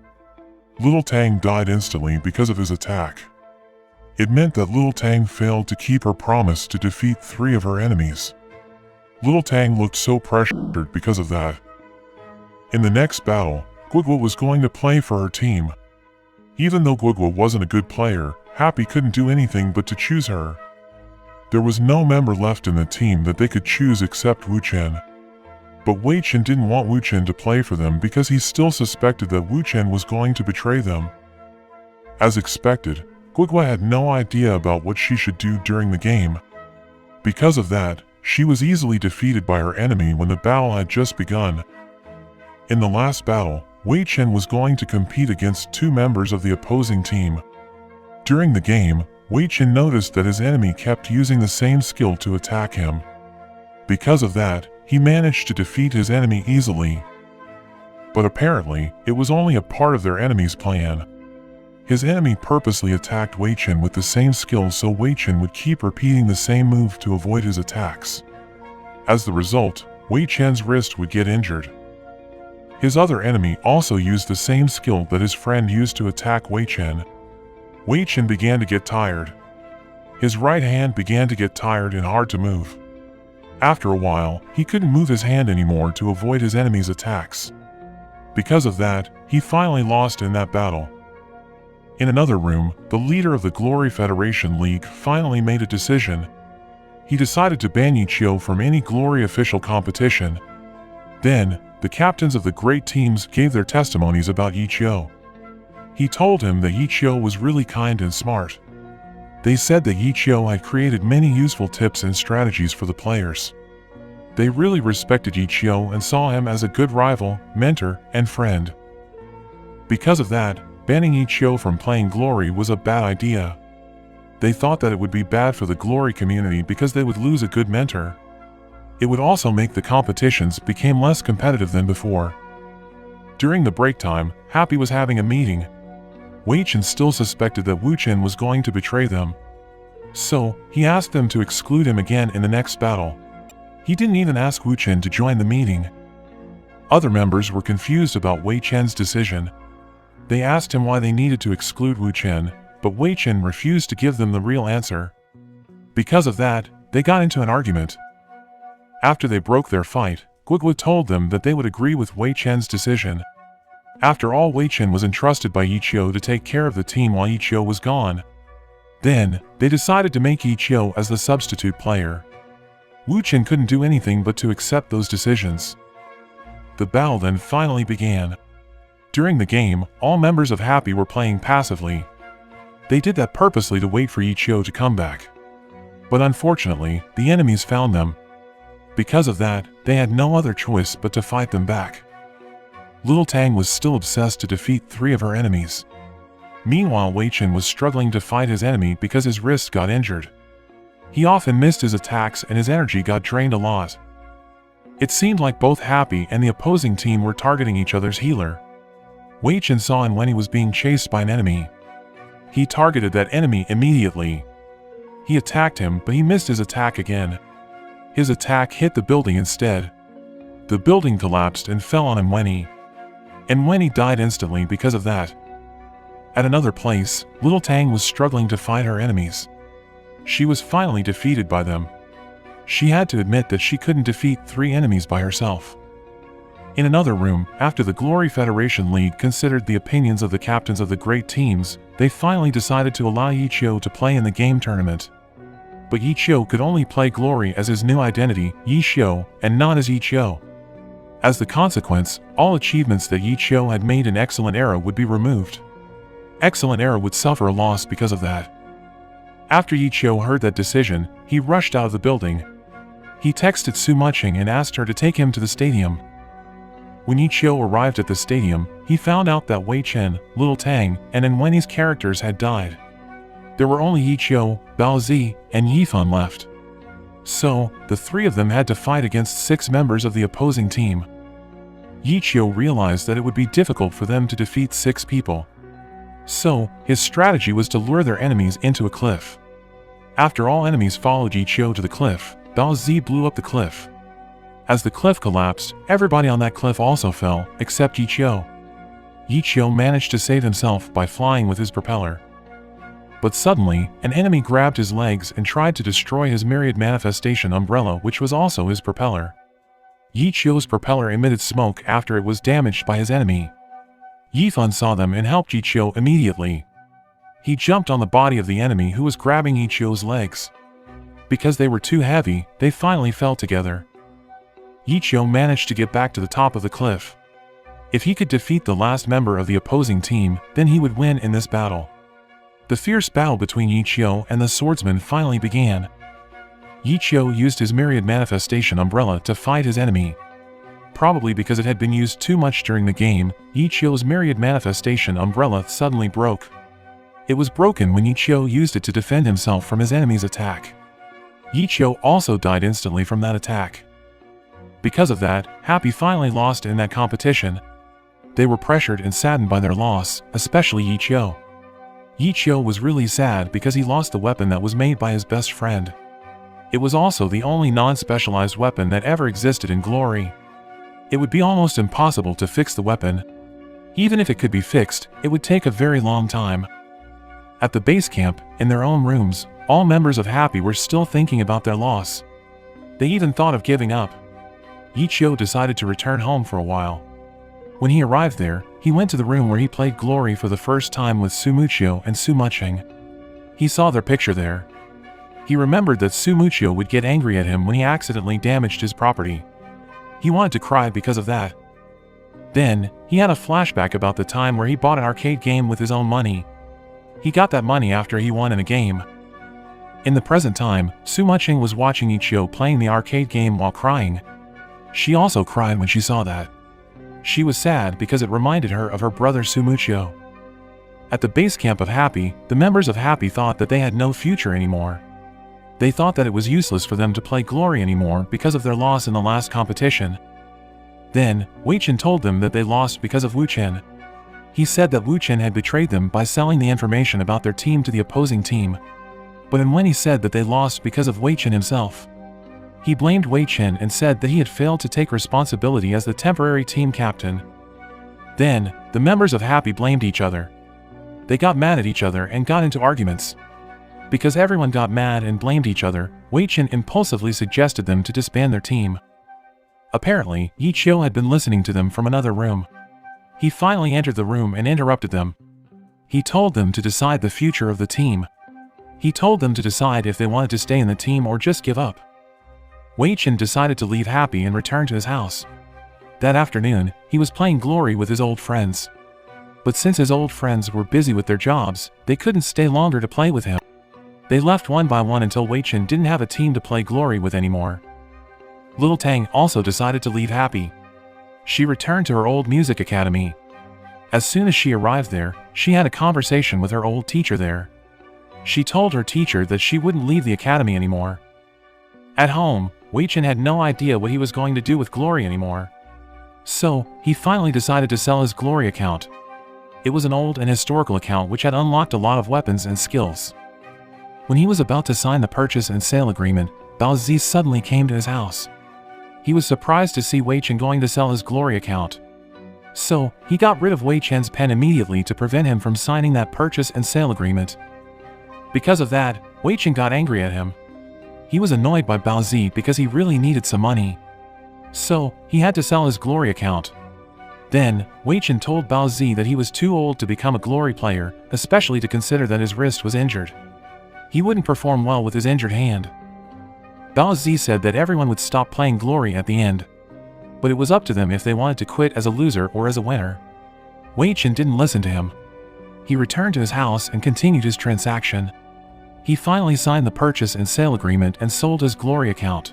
Little Tang died instantly because of his attack. It meant that Little Tang failed to keep her promise to defeat 3 of her enemies. Little Tang looked so pressured because of that. In the next battle, Guigua was going to play for her team. Even though Guigua wasn't a good player, Happy couldn't do anything but to choose her. There was no member left in the team that they could choose except Wu Chen. But Wei Chen didn't want Wu Chen to play for them because he still suspected that Wu Chen was going to betray them. As expected, Guigua had no idea about what she should do during the game. Because of that, she was easily defeated by her enemy when the battle had just begun. In the last battle, Wei Chen was going to compete against 2 members of the opposing team. During the game, Wei Chen noticed that his enemy kept using the same skill to attack him. Because of that, he managed to defeat his enemy easily. But apparently, it was only a part of their enemy's plan. His enemy purposely attacked Wei Chen with the same skill so Wei Chen would keep repeating the same move to avoid his attacks. As the result, Wei Chen's wrist would get injured. His other enemy also used the same skill that his friend used to attack Wei Chen. Wei Chen began to get tired. His right hand began to get tired and hard to move. After a while, he couldn't move his hand anymore to avoid his enemy's attacks. Because of that, he finally lost in that battle. In another room, the leader of the Glory Federation League finally made a decision. He decided to ban Yi Qiu from any Glory official competition. Then, the captains of the great teams gave their testimonies about Yi Qiu. He told him that Yi Qiu was really kind and smart. They said that Yi Qiu had created many useful tips and strategies for the players. They really respected Yi Qiu and saw him as a good rival, mentor, and friend. Because of that, banning Yi Qiu from playing Glory was a bad idea. They thought that it would be bad for the Glory community because they would lose a good mentor. It would also make the competitions become less competitive than before. During the break time, Happy was having a meeting. Wei Chen still suspected that Wu Chen was going to betray them. So, he asked them to exclude him again in the next battle. He didn't even ask Wu Chen to join the meeting. Other members were confused about Wei Chen's decision. They asked him why they needed to exclude Wu Chen, but Wei Chen refused to give them the real answer. Because of that, they got into an argument. After they broke their fight, Guigua told them that they would agree with Wei Chen's decision. After all, Wei Chen was entrusted by Yi Qiu to take care of the team while Yi Qiu was gone. Then, they decided to make Yi Qiu as the substitute player. Wu Chen couldn't do anything but to accept those decisions. The battle then finally began. During the game, all members of Happy were playing passively. They did that purposely to wait for Yi Qiu to come back. But unfortunately, the enemies found them. Because of that, they had no other choice but to fight them back. Little Tang was still obsessed to defeat 3 of her enemies. Meanwhile, Wei Chen was struggling to fight his enemy because his wrist got injured. He often missed his attacks and his energy got drained a lot. It seemed like both Happy and the opposing team were targeting each other's healer. Wei Chen saw when he was being chased by an enemy. He targeted that enemy immediately. He attacked him, but he missed his attack again. His attack hit the building instead. The building collapsed and fell on Wenny. And Wenny died instantly because of that. At another place, Little Tang was struggling to fight her enemies. She was finally defeated by them. She had to admit that she couldn't defeat 3 enemies by herself. In another room, after the Glory Federation League considered the opinions of the captains of the great teams, they finally decided to allow Yiqiu to play in the game tournament. But Yiqiu could only play Glory as his new identity, Yiqiu, and not as Yiqiu. As the consequence, all achievements that Yiqiu had made in Excellent Era would be removed. Excellent Era would suffer a loss because of that. After Yiqiu heard that decision, he rushed out of the building. He texted Su Muching and asked her to take him to the stadium. When Yiqiu arrived at the stadium, he found out that Wei Chen, Little Tang, and Wenny's characters had died. There were only Yiqiu, Baozi, and Yifan left. So, the 3 of them had to fight against 6 members of the opposing team. Yiqiu realized that it would be difficult for them to defeat 6 people. So, his strategy was to lure their enemies into a cliff. After all enemies followed Yiqiu to the cliff, Baozi blew up the cliff. As the cliff collapsed, everybody on that cliff also fell, except Yiqiu. Yiqiu managed to save himself by flying with his propeller. But suddenly, an enemy grabbed his legs and tried to destroy his myriad manifestation umbrella, which was also his propeller. Yiqiu's propeller emitted smoke after it was damaged by his enemy. Yifan saw them and helped Yiqiu immediately. He jumped on the body of the enemy who was grabbing Yiqiu's legs. Because they were too heavy, they finally fell together. Yiqiu managed to get back to the top of the cliff. If he could defeat the last member of the opposing team, then he would win in this battle. The fierce battle between Yiqiu and the swordsman finally began. Yiqiu used his myriad manifestation umbrella to fight his enemy. Probably because it had been used too much during the game, Yiqiu's myriad manifestation umbrella suddenly broke. It was broken when Yiqiu used it to defend himself from his enemy's attack. Yiqiu also died instantly from that attack. Because of that, Happy finally lost in that competition. They were pressured and saddened by their loss, especially Yiqiu. Yiqiu was really sad because he lost the weapon that was made by his best friend. It was also the only non-specialized weapon that ever existed in Glory. It would be almost impossible to fix the weapon. Even if it could be fixed, it would take a very long time. At the base camp, in their own rooms, all members of Happy were still thinking about their loss. They even thought of giving up. Yiqiu decided to return home for a while. When he arrived there, he went to the room where he played Glory for the first time with Su Muching and Su Muching. He saw their picture there. He remembered that Su Muching would get angry at him when he accidentally damaged his property. He wanted to cry because of that. Then, he had a flashback about the time where he bought an arcade game with his own money. He got that money after he won in a game. In the present time, Su Muching was watching Yiqiu playing the arcade game while crying. She also cried when she saw that. She was sad because it reminded her of her brother Su Muching. At the base camp of Happy, the members of Happy thought that they had no future anymore. They thought that it was useless for them to play Glory anymore because of their loss in the last competition. Then, Wei Chen told them that they lost because of Wu Chen. He said that Wu Chen had betrayed them by selling the information about their team to the opposing team. But when he said that they lost because of Wei Chen himself. He blamed Wei Chen and said that he had failed to take responsibility as the temporary team captain. Then, the members of Happy blamed each other. They got mad at each other and got into arguments. Because everyone got mad and blamed each other, Wei Chen impulsively suggested them to disband their team. Apparently, Yiqiu had been listening to them from another room. He finally entered the room and interrupted them. He told them to decide the future of the team. He told them to decide if they wanted to stay in the team or just give up. Wei Chen decided to leave Happy and return to his house. That afternoon, he was playing Glory with his old friends. But since his old friends were busy with their jobs, they couldn't stay longer to play with him. They left one by one until Wei Chen didn't have a team to play Glory with anymore. Little Tang also decided to leave Happy. She returned to her old music academy. As soon as she arrived there, she had a conversation with her old teacher there. She told her teacher that she wouldn't leave the academy anymore. At home, Wei Chen had no idea what he was going to do with Glory anymore. So, he finally decided to sell his Glory account. It was an old and historical account which had unlocked a lot of weapons and skills. When he was about to sign the purchase and sale agreement, Bao Zi suddenly came to his house. He was surprised to see Wei Chen going to sell his Glory account. So, he got rid of Wei Chen's pen immediately to prevent him from signing that purchase and sale agreement. Because of that, Wei Chen got angry at him. He was annoyed by Bao Zi because he really needed some money. So, he had to sell his Glory account. Then, Wei Chen told Bao Zi that he was too old to become a Glory player, especially to consider that his wrist was injured. He wouldn't perform well with his injured hand. Bao Zi said that everyone would stop playing Glory at the end. But it was up to them if they wanted to quit as a loser or as a winner. Wei Chen didn't listen to him. He returned to his house and continued his transaction. He finally signed the purchase and sale agreement and sold his Glory account.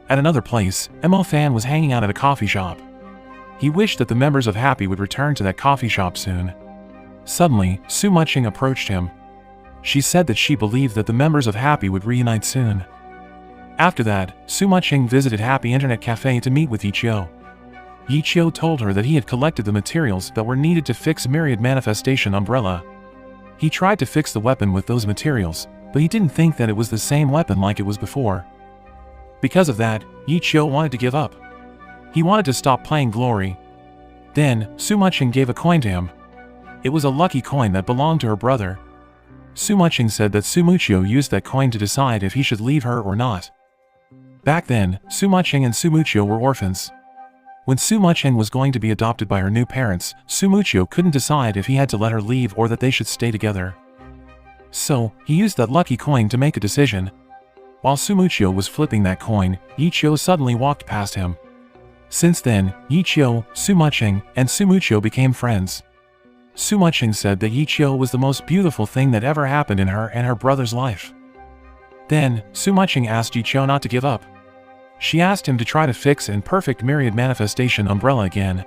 At another place, Mo Fan was hanging out at a coffee shop. He wished that the members of Happy would return to that coffee shop soon. Suddenly, Su Muching approached him. She said that she believed that the members of Happy would reunite soon. After that, Su Muching visited Happy Internet Cafe to meet with Yiqiu. Yiqiu told her that he had collected the materials that were needed to fix Myriad Manifestation Umbrella. He tried to fix the weapon with those materials, but he didn't think that it was the same weapon like it was before. Because of that, Yiqiu wanted to give up. He wanted to stop playing Glory. Then, Su Muching gave a coin to him. It was a lucky coin that belonged to her brother. Su Muching said that Su Muqiu used that coin to decide if he should leave her or not. Back then, Su Muching and Su Muqiu were orphans. When Su Muching was going to be adopted by her new parents, Su Muqiu couldn't decide if he had to let her leave or that they should stay together. So, he used that lucky coin to make a decision. While Su Muqiu was flipping that coin, Yiqiu suddenly walked past him. Since then, Yiqiu, Su Muching, and Su Muqiu became friends. Su Muching said that Yiqiu was the most beautiful thing that ever happened in her and her brother's life. Then, Su Muching asked Yiqiu not to give up. She asked him to try to fix and perfect Myriad Manifestation Umbrella again.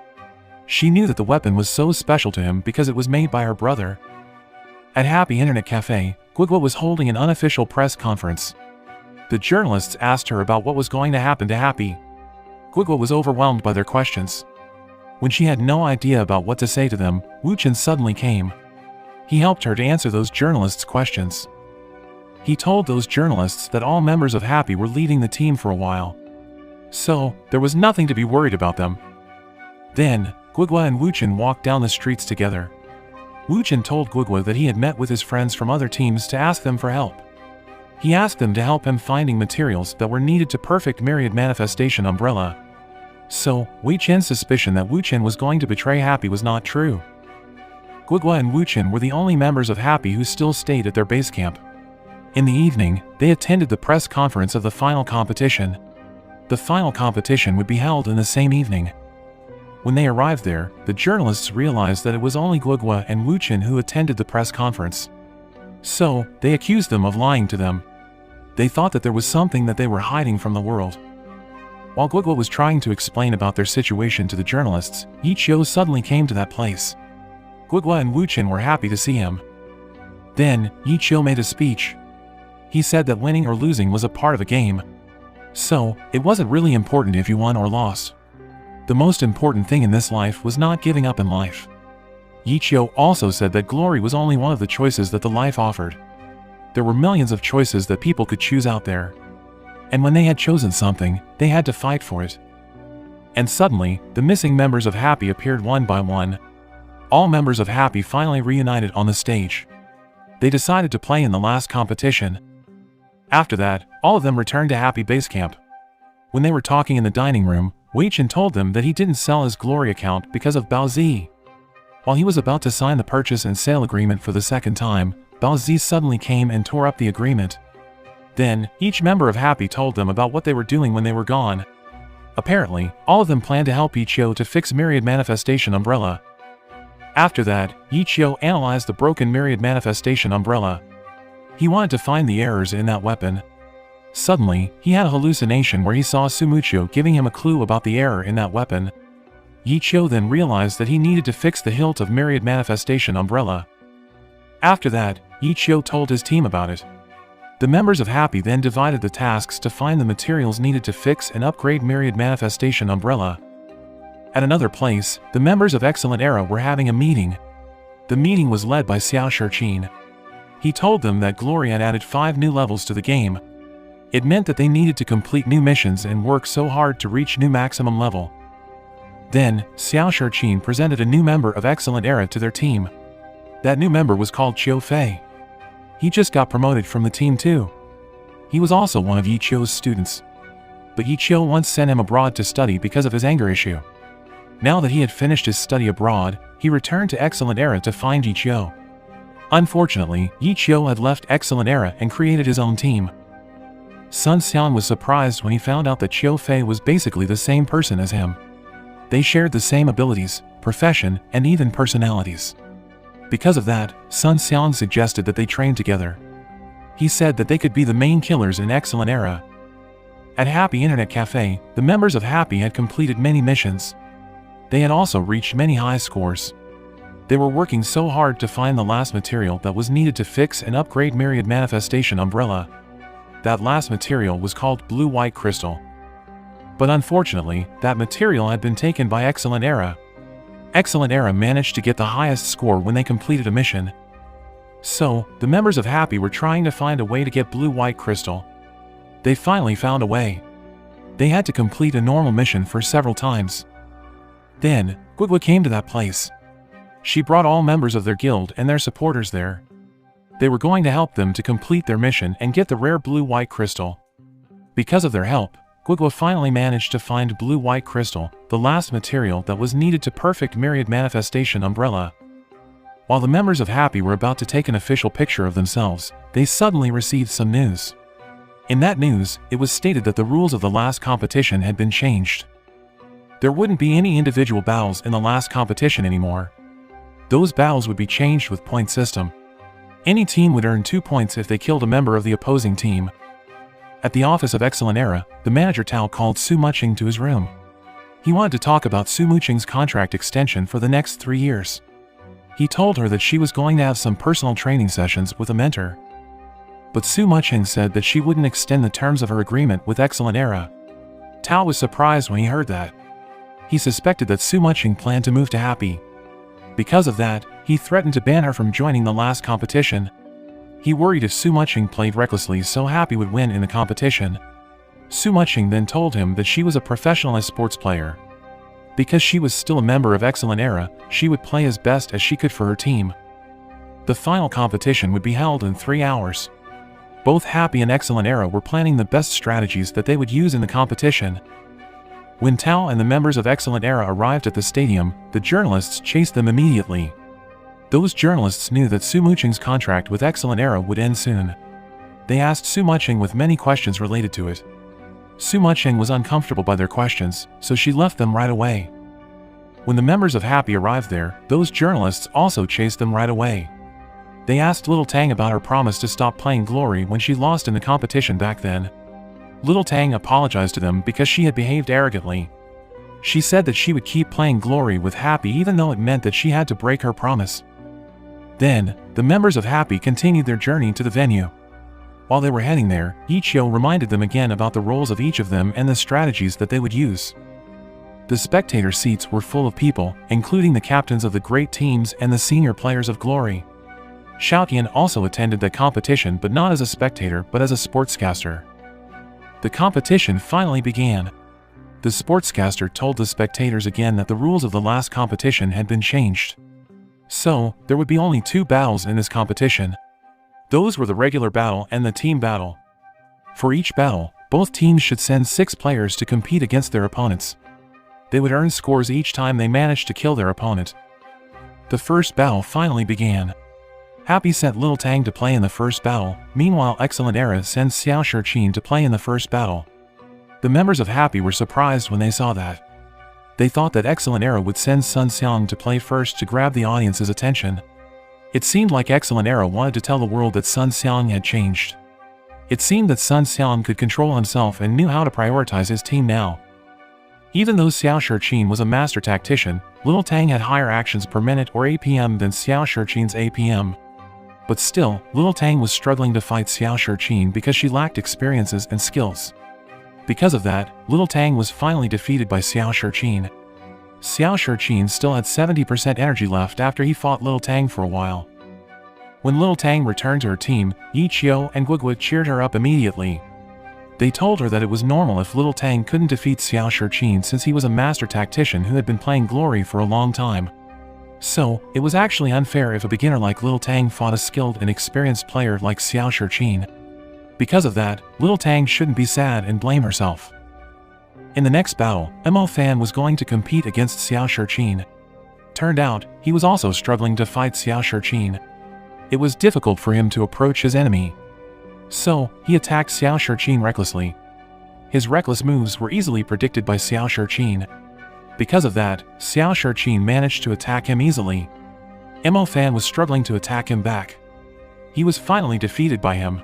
She knew that the weapon was so special to him because it was made by her brother. At Happy Internet Cafe, Guigua was holding an unofficial press conference. The journalists asked her about what was going to happen to Happy. Guigua was overwhelmed by their questions. When she had no idea about what to say to them, Wu Chen suddenly came. He helped her to answer those journalists' questions. He told those journalists that all members of Happy were leaving the team for a while. So, there was nothing to be worried about them. Then, Guigua and Wu Chen walked down the streets together. Wu Chen told Guigua that he had met with his friends from other teams to ask them for help. He asked them to help him finding materials that were needed to perfect Myriad Manifestation Umbrella. So, Wei Chen's suspicion that Wu Chen was going to betray Happy was not true. Guigua and Wu Chen were the only members of Happy who still stayed at their base camp. In the evening, they attended the press conference of the final competition. The final competition would be held in the same evening. When they arrived there, the journalists realized that it was only Guigua and Wu Chen who attended the press conference. So, they accused them of lying to them. They thought that there was something that they were hiding from the world. While Guigua was trying to explain about their situation to the journalists, Yiqiu suddenly came to that place. Guigua and Wu Chen were happy to see him. Then, Yiqiu made a speech. He said that winning or losing was a part of a game. So, it wasn't really important if you won or lost. The most important thing in this life was not giving up in life. Yiqiu also said that glory was only one of the choices that the life offered. There were millions of choices that people could choose out there. And when they had chosen something, they had to fight for it. And suddenly, the missing members of Happy appeared one by one. All members of Happy finally reunited on the stage. They decided to play in the last competition. After that, all of them returned to Happy Base Camp. When they were talking in the dining room, Wei Chen told them that he didn't sell his glory account because of Bao Zi. While he was about to sign the purchase and sale agreement for the second time, Bao Zi suddenly came and tore up the agreement. Then, each member of Happy told them about what they were doing when they were gone. Apparently, all of them planned to help Yiqiu to fix Myriad Manifestation Umbrella. After that, Yiqiu analyzed the broken Myriad Manifestation Umbrella. He wanted to find the errors in that weapon. Suddenly, he had a hallucination where he saw Su Muqiu giving him a clue about the error in that weapon. Yi Qiu then realized that he needed to fix the hilt of Myriad Manifestation umbrella. After that, Yi Qiu told his team about it. The members of Happy then divided the tasks to find the materials needed to fix and upgrade Myriad Manifestation umbrella. At another place, the members of Excellent Era were having a meeting. The meeting was led by Xiao Shirqin. He told them that Glory had added 5 new levels to the game. It meant that they needed to complete new missions and work so hard to reach new maximum level. Then, Xiao Shirqin presented a new member of Excellent Era to their team. That new member was called Qiu Fei. He just got promoted from the team too. He was also one of Yi Qiu's students. But Yi Qiu once sent him abroad to study because of his anger issue. Now that he had finished his study abroad, he returned to Excellent Era to find Yi Qiu. Unfortunately, Yi Qiu had left Excellent Era and created his own team. Sun Xian was surprised when he found out that Qiu Fei was basically the same person as him. They shared the same abilities, profession, and even personalities. Because of that, Sun Xian suggested that they train together. He said that they could be the main killers in Excellent Era. At Happy Internet Cafe, the members of Happy had completed many missions. They had also reached many high scores. They were working so hard to find the last material that was needed to fix and upgrade Myriad Manifestation umbrella. That last material was called Blue-White Crystal. But unfortunately, that material had been taken by Excellent Era. Excellent Era managed to get the highest score when they completed a mission. So, the members of Happy were trying to find a way to get Blue-White Crystal. They finally found a way. They had to complete a normal mission for several times. Then, Guigua came to that place. She brought all members of their guild and their supporters there. They were going to help them to complete their mission and get the rare Blue-White Crystal. Because of their help, Guigua finally managed to find Blue-White Crystal, the last material that was needed to perfect Myriad Manifestation umbrella. While the members of Happy were about to take an official picture of themselves, they suddenly received some news. In that news, it was stated that the rules of the last competition had been changed. There wouldn't be any individual battles in the last competition anymore. Those battles would be changed with point system. Any team would earn 2 points if they killed a member of the opposing team. At the office of Excellent Era, the manager Tao called Su Muqing to his room. He wanted to talk about Su Muqing's contract extension for the next 3 years. He told her that she was going to have some personal training sessions with a mentor. But Su Muqing said that she wouldn't extend the terms of her agreement with Excellent Era. Tao was surprised when he heard that. He suspected that Su Muqing planned to move to Happy. Because of that, he threatened to ban her from joining the last competition. He worried if Su Muqing played recklessly so Happy would win in the competition. Su Muqing then told him that she was a professional sports player. Because she was still a member of Excellent Era, she would play as best as she could for her team. The final competition would be held in 3 hours. Both Happy and Excellent Era were planning the best strategies that they would use in the competition. When Tao and the members of Excellent Era arrived at the stadium, the journalists chased them immediately. Those journalists knew that Su Muqing's contract with Excellent Era would end soon. They asked Su Muqing with many questions related to it. Su Muqing was uncomfortable by their questions, so she left them right away. When the members of Happy arrived there, those journalists also chased them right away. They asked Little Tang about her promise to stop playing Glory when she lost in the competition back then. Little Tang apologized to them because she had behaved arrogantly. She said that she would keep playing Glory with Happy even though it meant that she had to break her promise. Then, the members of Happy continued their journey to the venue. While they were heading there, Yi Qiu reminded them again about the roles of each of them and the strategies that they would use. The spectator seats were full of people, including the captains of the great teams and the senior players of Glory. Xiaotian also attended the competition but not as a spectator but as a sportscaster. The competition finally began. The sportscaster told the spectators again that the rules of the last competition had been changed. So, there would be only 2 battles in this competition. Those were the regular battle and the team battle. For each battle, both teams should send 6 players to compete against their opponents. They would earn scores each time they managed to kill their opponent. The first battle finally began. Happy sent Little Tang to play in the first battle, meanwhile Excellent Era sends Xiao Shirqin to play in the first battle. The members of Happy were surprised when they saw that. They thought that Excellent Era would send Sun Xiang to play first to grab the audience's attention. It seemed like Excellent Era wanted to tell the world that Sun Xiang had changed. It seemed that Sun Xiang could control himself and knew how to prioritize his team now. Even though Xiao Shiqin was a master tactician, Little Tang had higher actions per minute or APM than Xiao Shiqin's APM. But still, Little Tang was struggling to fight Xiao Shiqin because she lacked experiences and skills. Because of that, Little Tang was finally defeated by Xiao Shiqin. Xiao Shiqin still had 70% energy left after he fought Little Tang for a while. When Little Tang returned to her team, Yi Qiu and Guigui cheered her up immediately. They told her that it was normal if Little Tang couldn't defeat Xiao Shiqin since he was a master tactician who had been playing Glory for a long time. So, it was actually unfair if a beginner like Little Tang fought a skilled and experienced player like Xiao Shiqin. Because of that, Little Tang shouldn't be sad and blame herself. In the next battle, Mo Fan was going to compete against Xiao Shiqin. Turned out, he was also struggling to fight Xiao Shiqin. It was difficult for him to approach his enemy. So, he attacked Xiao Shiqin recklessly. His reckless moves were easily predicted by Xiao Shiqin. Because of that, Xiao Shiqin managed to attack him easily. Mo Fan was struggling to attack him back. He was finally defeated by him.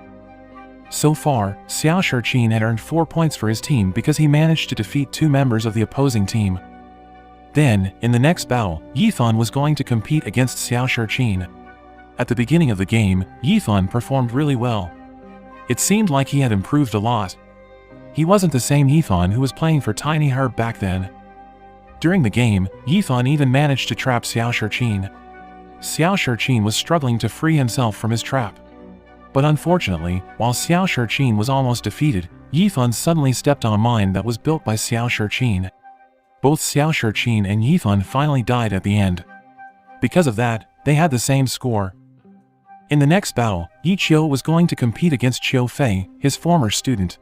So far, Xiao Shiqin had earned 4 points for his team because he managed to defeat 2 members of the opposing team. Then, in the next battle, Yifan was going to compete against Xiao Shiqin. At the beginning of the game, Yifan performed really well. It seemed like he had improved a lot. He wasn't the same Yifan who was playing for Tiny Herb back then. During the game, Yifan even managed to trap Xiao Shiqin. Xiao Shiqin was struggling to free himself from his trap. But unfortunately, while Xiao Shiqin was almost defeated, Yifan suddenly stepped on a mine that was built by Xiao Shiqin. Both Xiao Shiqin and Yifan finally died at the end. Because of that, they had the same score. In the next battle, Yi Qiu was going to compete against Qiu Fei, his former student.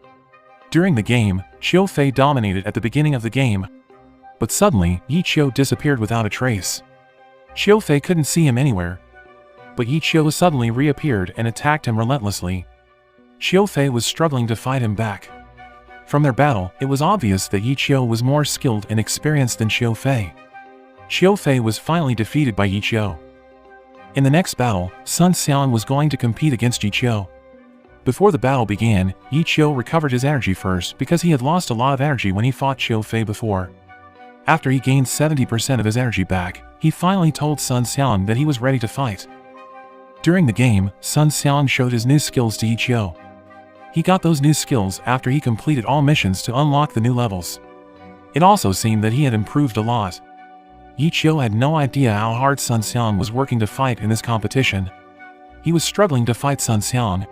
During the game, Qiu Fei dominated at the beginning of the game. But suddenly, Yi Qiu disappeared without a trace. Qiu Fei couldn't see him anywhere. But Yi Qiu suddenly reappeared and attacked him relentlessly. Qiu Fei was struggling to fight him back. From their battle, it was obvious that Yi Qiu was more skilled and experienced than Qiu Fei. Qiu Fei was finally defeated by Yi Qiu. In the next battle, Sun Xian was going to compete against Yi Qiu. Before the battle began, Yi Qiu recovered his energy first because he had lost a lot of energy when he fought Qiu Fei before. After he gained 70% of his energy back, he finally told Sun Xian that he was ready to fight. During the game, Sun Xian showed his new skills to Yi Qiu. He got those new skills after he completed all missions to unlock the new levels. It also seemed that he had improved a lot. Yi Qiu had no idea how hard Sun Xian was working to fight in this competition. He was struggling to fight Sun Xian.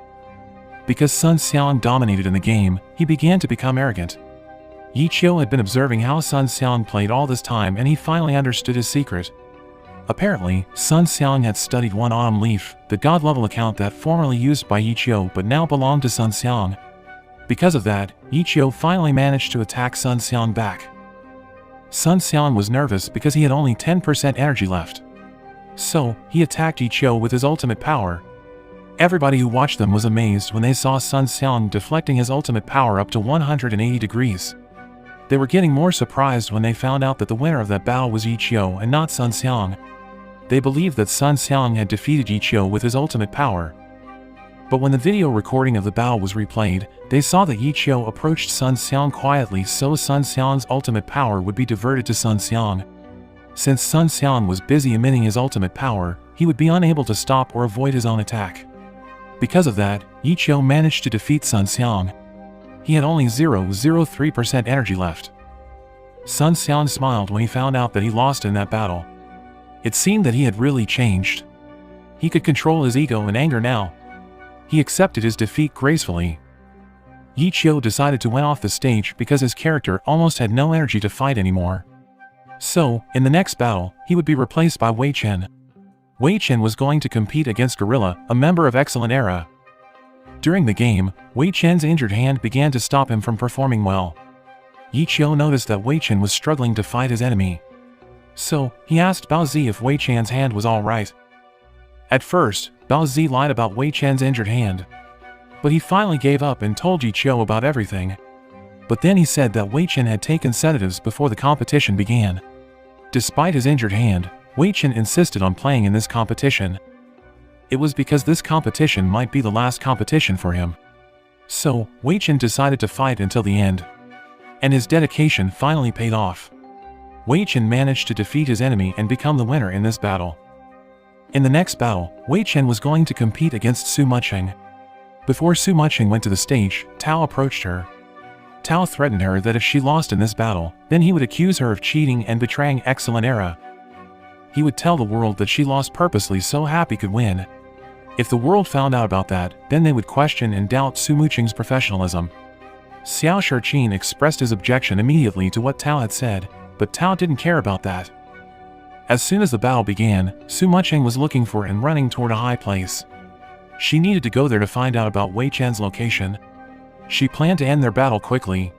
Because Sun Xian dominated in the game, he began to become arrogant. Yi Qiu had been observing how Sun Xian played all this time and he finally understood his secret. Apparently, Sun Xian had studied one autumn leaf, the god-level account that formerly used by Yi Qiu but now belonged to Sun Xian. Because of that, Yi Qiu finally managed to attack Sun Xian back. Sun Xian was nervous because he had only 10% energy left. So, he attacked Yi Qiu with his ultimate power. Everybody who watched them was amazed when they saw Sun Xian deflecting his ultimate power up to 180 degrees. They were getting more surprised when they found out that the winner of that battle was Yi Qiu and not Sun Xian. They believed that Sun Xian had defeated Yi Qiu with his ultimate power. But when the video recording of the battle was replayed, they saw that Yi Qiu approached Sun Xian quietly so Sun Xian's ultimate power would be diverted to Sun Xian. Since Sun Xian was busy emitting his ultimate power, he would be unable to stop or avoid his own attack. Because of that, Yi Qiu managed to defeat Sun Xian. He had only 0.03% energy left. Sun Xian smiled when he found out that he lost in that battle. It seemed that he had really changed. He could control his ego and anger now. He accepted his defeat gracefully. Yi Qiu decided to went off the stage because his character almost had no energy to fight anymore. So, in the next battle, he would be replaced by Wei Chen. Wei Chen was going to compete against Gorilla, a member of Excellent Era. During the game, Wei Chen's injured hand began to stop him from performing well. Yi Qiu noticed that Wei Chen was struggling to fight his enemy. So, he asked Bao Zi if Wei Chen's hand was alright. At first, Bao Zi lied about Wei Chen's injured hand. But he finally gave up and told Yi Qiu about everything. But then he said that Wei Chen had taken sedatives before the competition began. Despite his injured hand, Wei Chen insisted on playing in this competition. It was because this competition might be the last competition for him. So, Wei Chen decided to fight until the end. and his dedication finally paid off. Wei Chen managed to defeat his enemy and become the winner in this battle. In the next battle, Wei Chen was going to compete against Su Mucheng. Before Su Mucheng went to the stage, Tao approached her. Tao threatened her that if she lost in this battle, then he would accuse her of cheating and betraying Excellent Era. He would tell the world that she lost purposely so Happy could win. If the world found out about that, then they would question and doubt Su Mucheng's professionalism. Xiao Shirqin expressed his objection immediately to what Tao had said, but Tao didn't care about that. As soon as the battle began, Su Mucheng was looking for and running toward a high place. She needed to go there to find out about Wei Chen's location. She planned to end their battle quickly.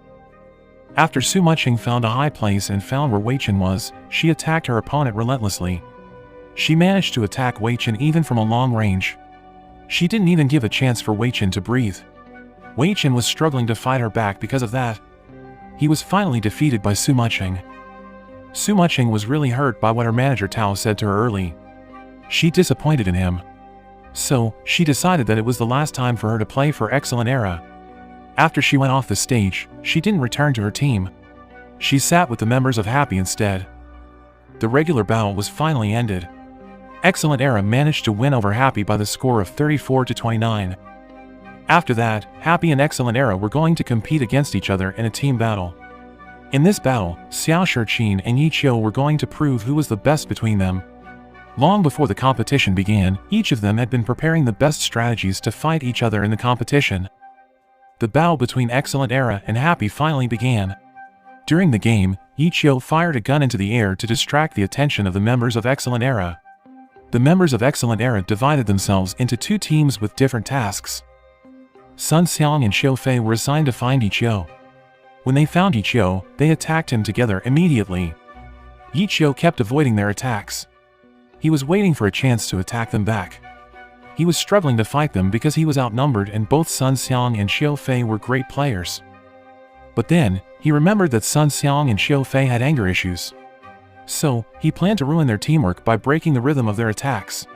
After Su Mucheng found a high place and found where Wei Chen was, she attacked her opponent relentlessly. She managed to attack Wei Chen even from a long range. She didn't even give a chance for Wei Chen to breathe. Wei Chen was struggling to fight her back because of that. He was finally defeated by Su Mucheng. Su Mucheng was really hurt by what her manager Tao said to her early. She disappointed in him. So, she decided that it was the last time for her to play for Excellent Era. After she went off the stage, she didn't return to her team. She sat with the members of Happy instead. The regular battle was finally ended. Excellent Era managed to win over Happy by the score of 34-29. After that, Happy and Excellent Era were going to compete against each other in a team battle. In this battle, Xiao Shirqin and Yi Qiu were going to prove who was the best between them. Long before the competition began, each of them had been preparing the best strategies to fight each other in the competition. The battle between Excellent Era and Happy finally began. During the game, Yi Qiu fired a gun into the air to distract the attention of the members of Excellent Era. The members of Excellent Era divided themselves into two teams with different tasks. Sun Xiang and Xiu Fei were assigned to find Yi Qiu. When they found Yi Qiu, they attacked him together immediately. Yi Qiu kept avoiding their attacks. He was waiting for a chance to attack them back. He was struggling to fight them because he was outnumbered and both Sun Xiang and Xiu Fei were great players. But then, he remembered that Sun Xiang and Xiu Fei had anger issues. So, he planned to ruin their teamwork by breaking the rhythm of their attacks.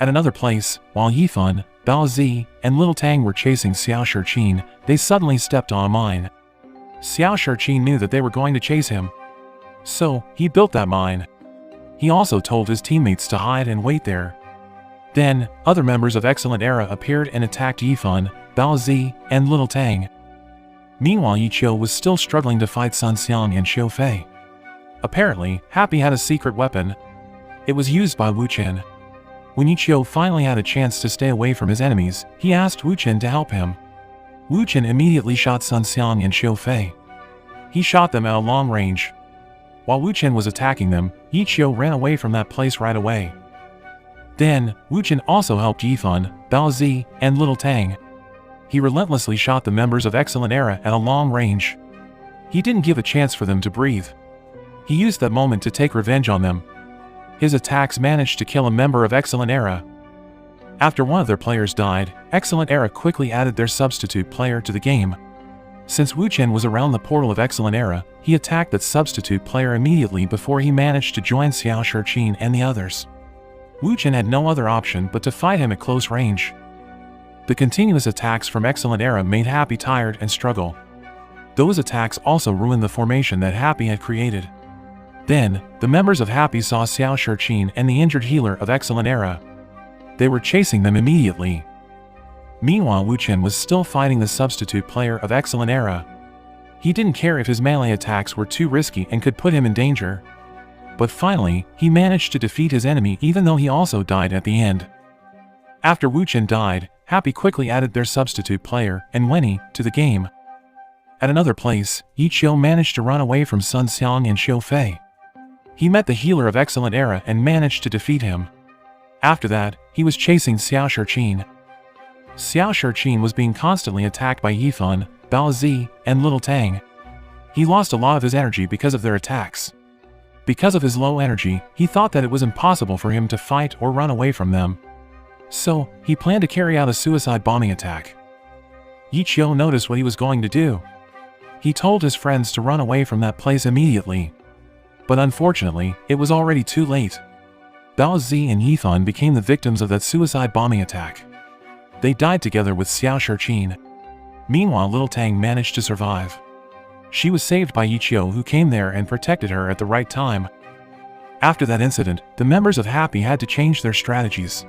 At another place, while Yifan, Bao Zi, and Little Tang were chasing Xiao Shirqin, they suddenly stepped on a mine. Xiao Shirqin knew that they were going to chase him. So, he built that mine. He also told his teammates to hide and wait there. Then, other members of Excellent Era appeared and attacked Yifan, Bao Zi, and Little Tang. Meanwhile, Yi Qiu was still struggling to fight Sun Xiang and Xiu Fei. Apparently, Happy had a secret weapon. It was used by Wu Chen. When Yi Qiu finally had a chance to stay away from his enemies, he asked Wu Chen to help him. Wu Chen immediately shot Sun Xiang and Xiu Fei. He shot them at a long range. While Wu Chen was attacking them, Yi Qiu ran away from that place right away. Then, Wu Chen also helped Yifan, Bao Zi, and Little Tang. He relentlessly shot the members of Excellent Era at a long range. He didn't give a chance for them to breathe. He used that moment to take revenge on them. His attacks managed to kill a member of Excellent Era. After one of their players died, Excellent Era quickly added their substitute player to the game. Since Wu Chen was around the portal of Excellent Era, he attacked that substitute player immediately before he managed to join Xiao Shirqin and the others. Wu Chen had no other option but to fight him at close range. The continuous attacks from Excellent Era made Happy tired and struggle. Those attacks also ruined the formation that Happy had created. Then, the members of Happy saw Xiao Shirqin and the injured healer of Excellent Era. They were chasing them immediately. Meanwhile, Wu Chen was still fighting the substitute player of Excellent Era. He didn't care if his melee attacks were too risky and could put him in danger. But finally, he managed to defeat his enemy even though he also died at the end. After Wu Chen died, Happy quickly added their substitute player, and Wenny, to the game. At another place, Yi Qiu managed to run away from Sun Xiang and Xiu Fei. He met the healer of Excellent Era and managed to defeat him. After that, he was chasing Xiao Shirqin. Xiao Shirqin was being constantly attacked by Yifan, Bao Zi, and Little Tang. He lost a lot of his energy because of their attacks. Because of his low energy, he thought that it was impossible for him to fight or run away from them. So, he planned to carry out a suicide bombing attack. Yi Qiu noticed what he was going to do. He told his friends to run away from that place immediately. But unfortunately, it was already too late. Bao Zi and Yifan became the victims of that suicide bombing attack. They died together with Xiao Shirqin. Meanwhile, Little Tang managed to survive. She was saved by Yichio, who came there and protected her at the right time. After that incident, the members of Happy had to change their strategies.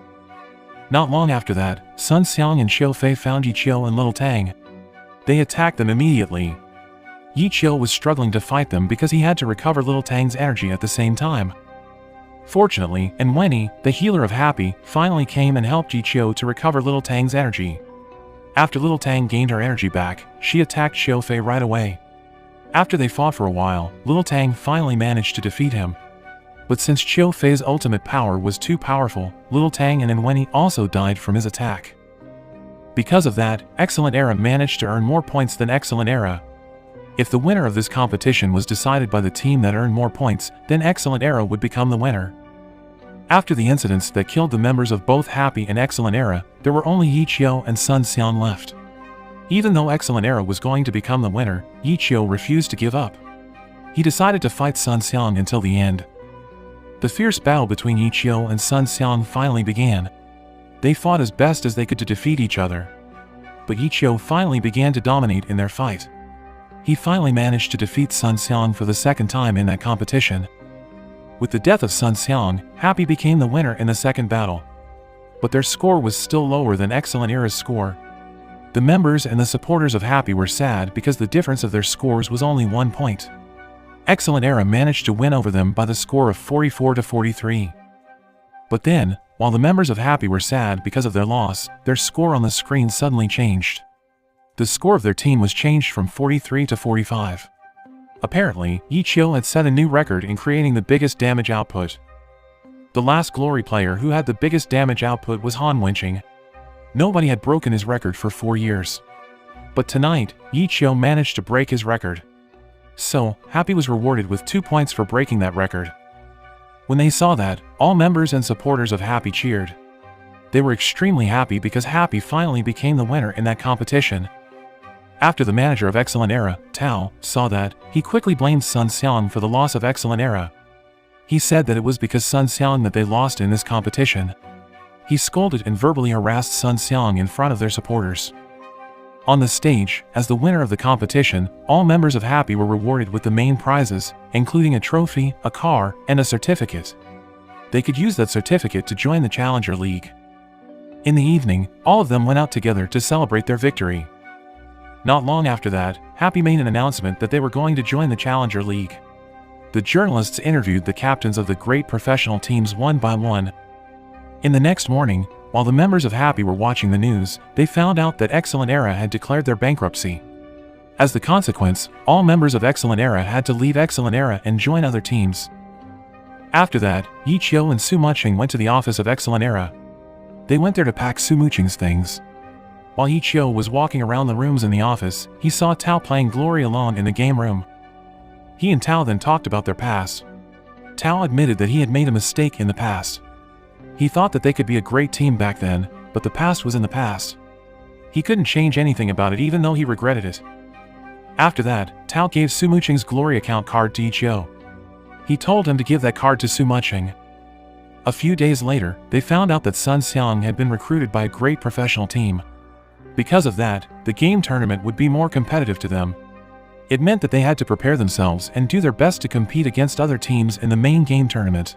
Not long after that, Sun Xiang and Xiao Fei found Yichio and Little Tang. They attacked them immediately. Yichio was struggling to fight them because he had to recover Little Tang's energy at the same time. Fortunately, Wenny, the healer of Happy, finally came and helped Yichio to recover Little Tang's energy. After Little Tang gained her energy back, she attacked Xiao Fei right away. After they fought for a while, Little Tang finally managed to defeat him. But since Xiao Fei's ultimate power was too powerful, Little Tang and Wenny also died from his attack. Because of that, Excellent Era managed to earn more points than Excellent Era. If the winner of this competition was decided by the team that earned more points, then Excellent Era would become the winner. After the incidents that killed the members of both Happy and Excellent Era, there were only Yichio and Sun Xiang left. Even though Excellent Era was going to become the winner, Yichio refused to give up. He decided to fight Sun Xiang until the end. The fierce battle between Yichio and Sun Xiang finally began. They fought as best as they could to defeat each other. But Yichio finally began to dominate in their fight. He finally managed to defeat Sun Xiang for the second time in that competition. With the death of Sun Xiang, Happy became the winner in the second battle. But their score was still lower than Excellent Era's score. The members and the supporters of Happy were sad because the difference of their scores was only 1 point. Excellent Era managed to win over them by the score of 44-43. But then, while the members of Happy were sad because of their loss, their score on the screen suddenly changed. The score of their team was changed from 43 to 45. Apparently, Yichio had set a new record in creating the biggest damage output. The last Glory player who had the biggest damage output was Han Wenqing. Nobody had broken his record for 4 years. But tonight, Yichio managed to break his record. So, Happy was rewarded with 2 points for breaking that record. When they saw that, all members and supporters of Happy cheered. They were extremely happy because Happy finally became the winner in that competition. After the manager of Excellent Era, Tao, saw that, he quickly blamed Sun Xiang for the loss of Excellent Era. He said that it was because Sun Xiang that they lost in this competition. He scolded and verbally harassed Sun Xiang in front of their supporters. On the stage, as the winner of the competition, all members of Happy were rewarded with the main prizes, including a trophy, a car, and a certificate. They could use that certificate to join the Challenger League. In the evening, all of them went out together to celebrate their victory. Not long after that, Happy made an announcement that they were going to join the Challenger League. The journalists interviewed the captains of the great professional teams one by one. In the next morning, while the members of Happy were watching the news, they found out that Excellent Era had declared their bankruptcy. As the consequence, all members of Excellent Era had to leave Excellent Era and join other teams. After that, Yichio and Su Muqing went to the office of Excellent Era. They went there to pack Su Muqing's things. While Yichio was walking around the rooms in the office, he saw Tao playing Glory alone in the game room. He and Tao then talked about their past. Tao admitted that he had made a mistake in the past. He thought that they could be a great team back then, but the past was in the past. He couldn't change anything about it even though he regretted it. After that, Tao gave Su Muqing's Glory account card to Yichio. He told him to give that card to Su Muqing. A few days later, they found out that Sun Xiang had been recruited by a great professional team. Because of that, the game tournament would be more competitive to them. It meant that they had to prepare themselves and do their best to compete against other teams in the main game tournament.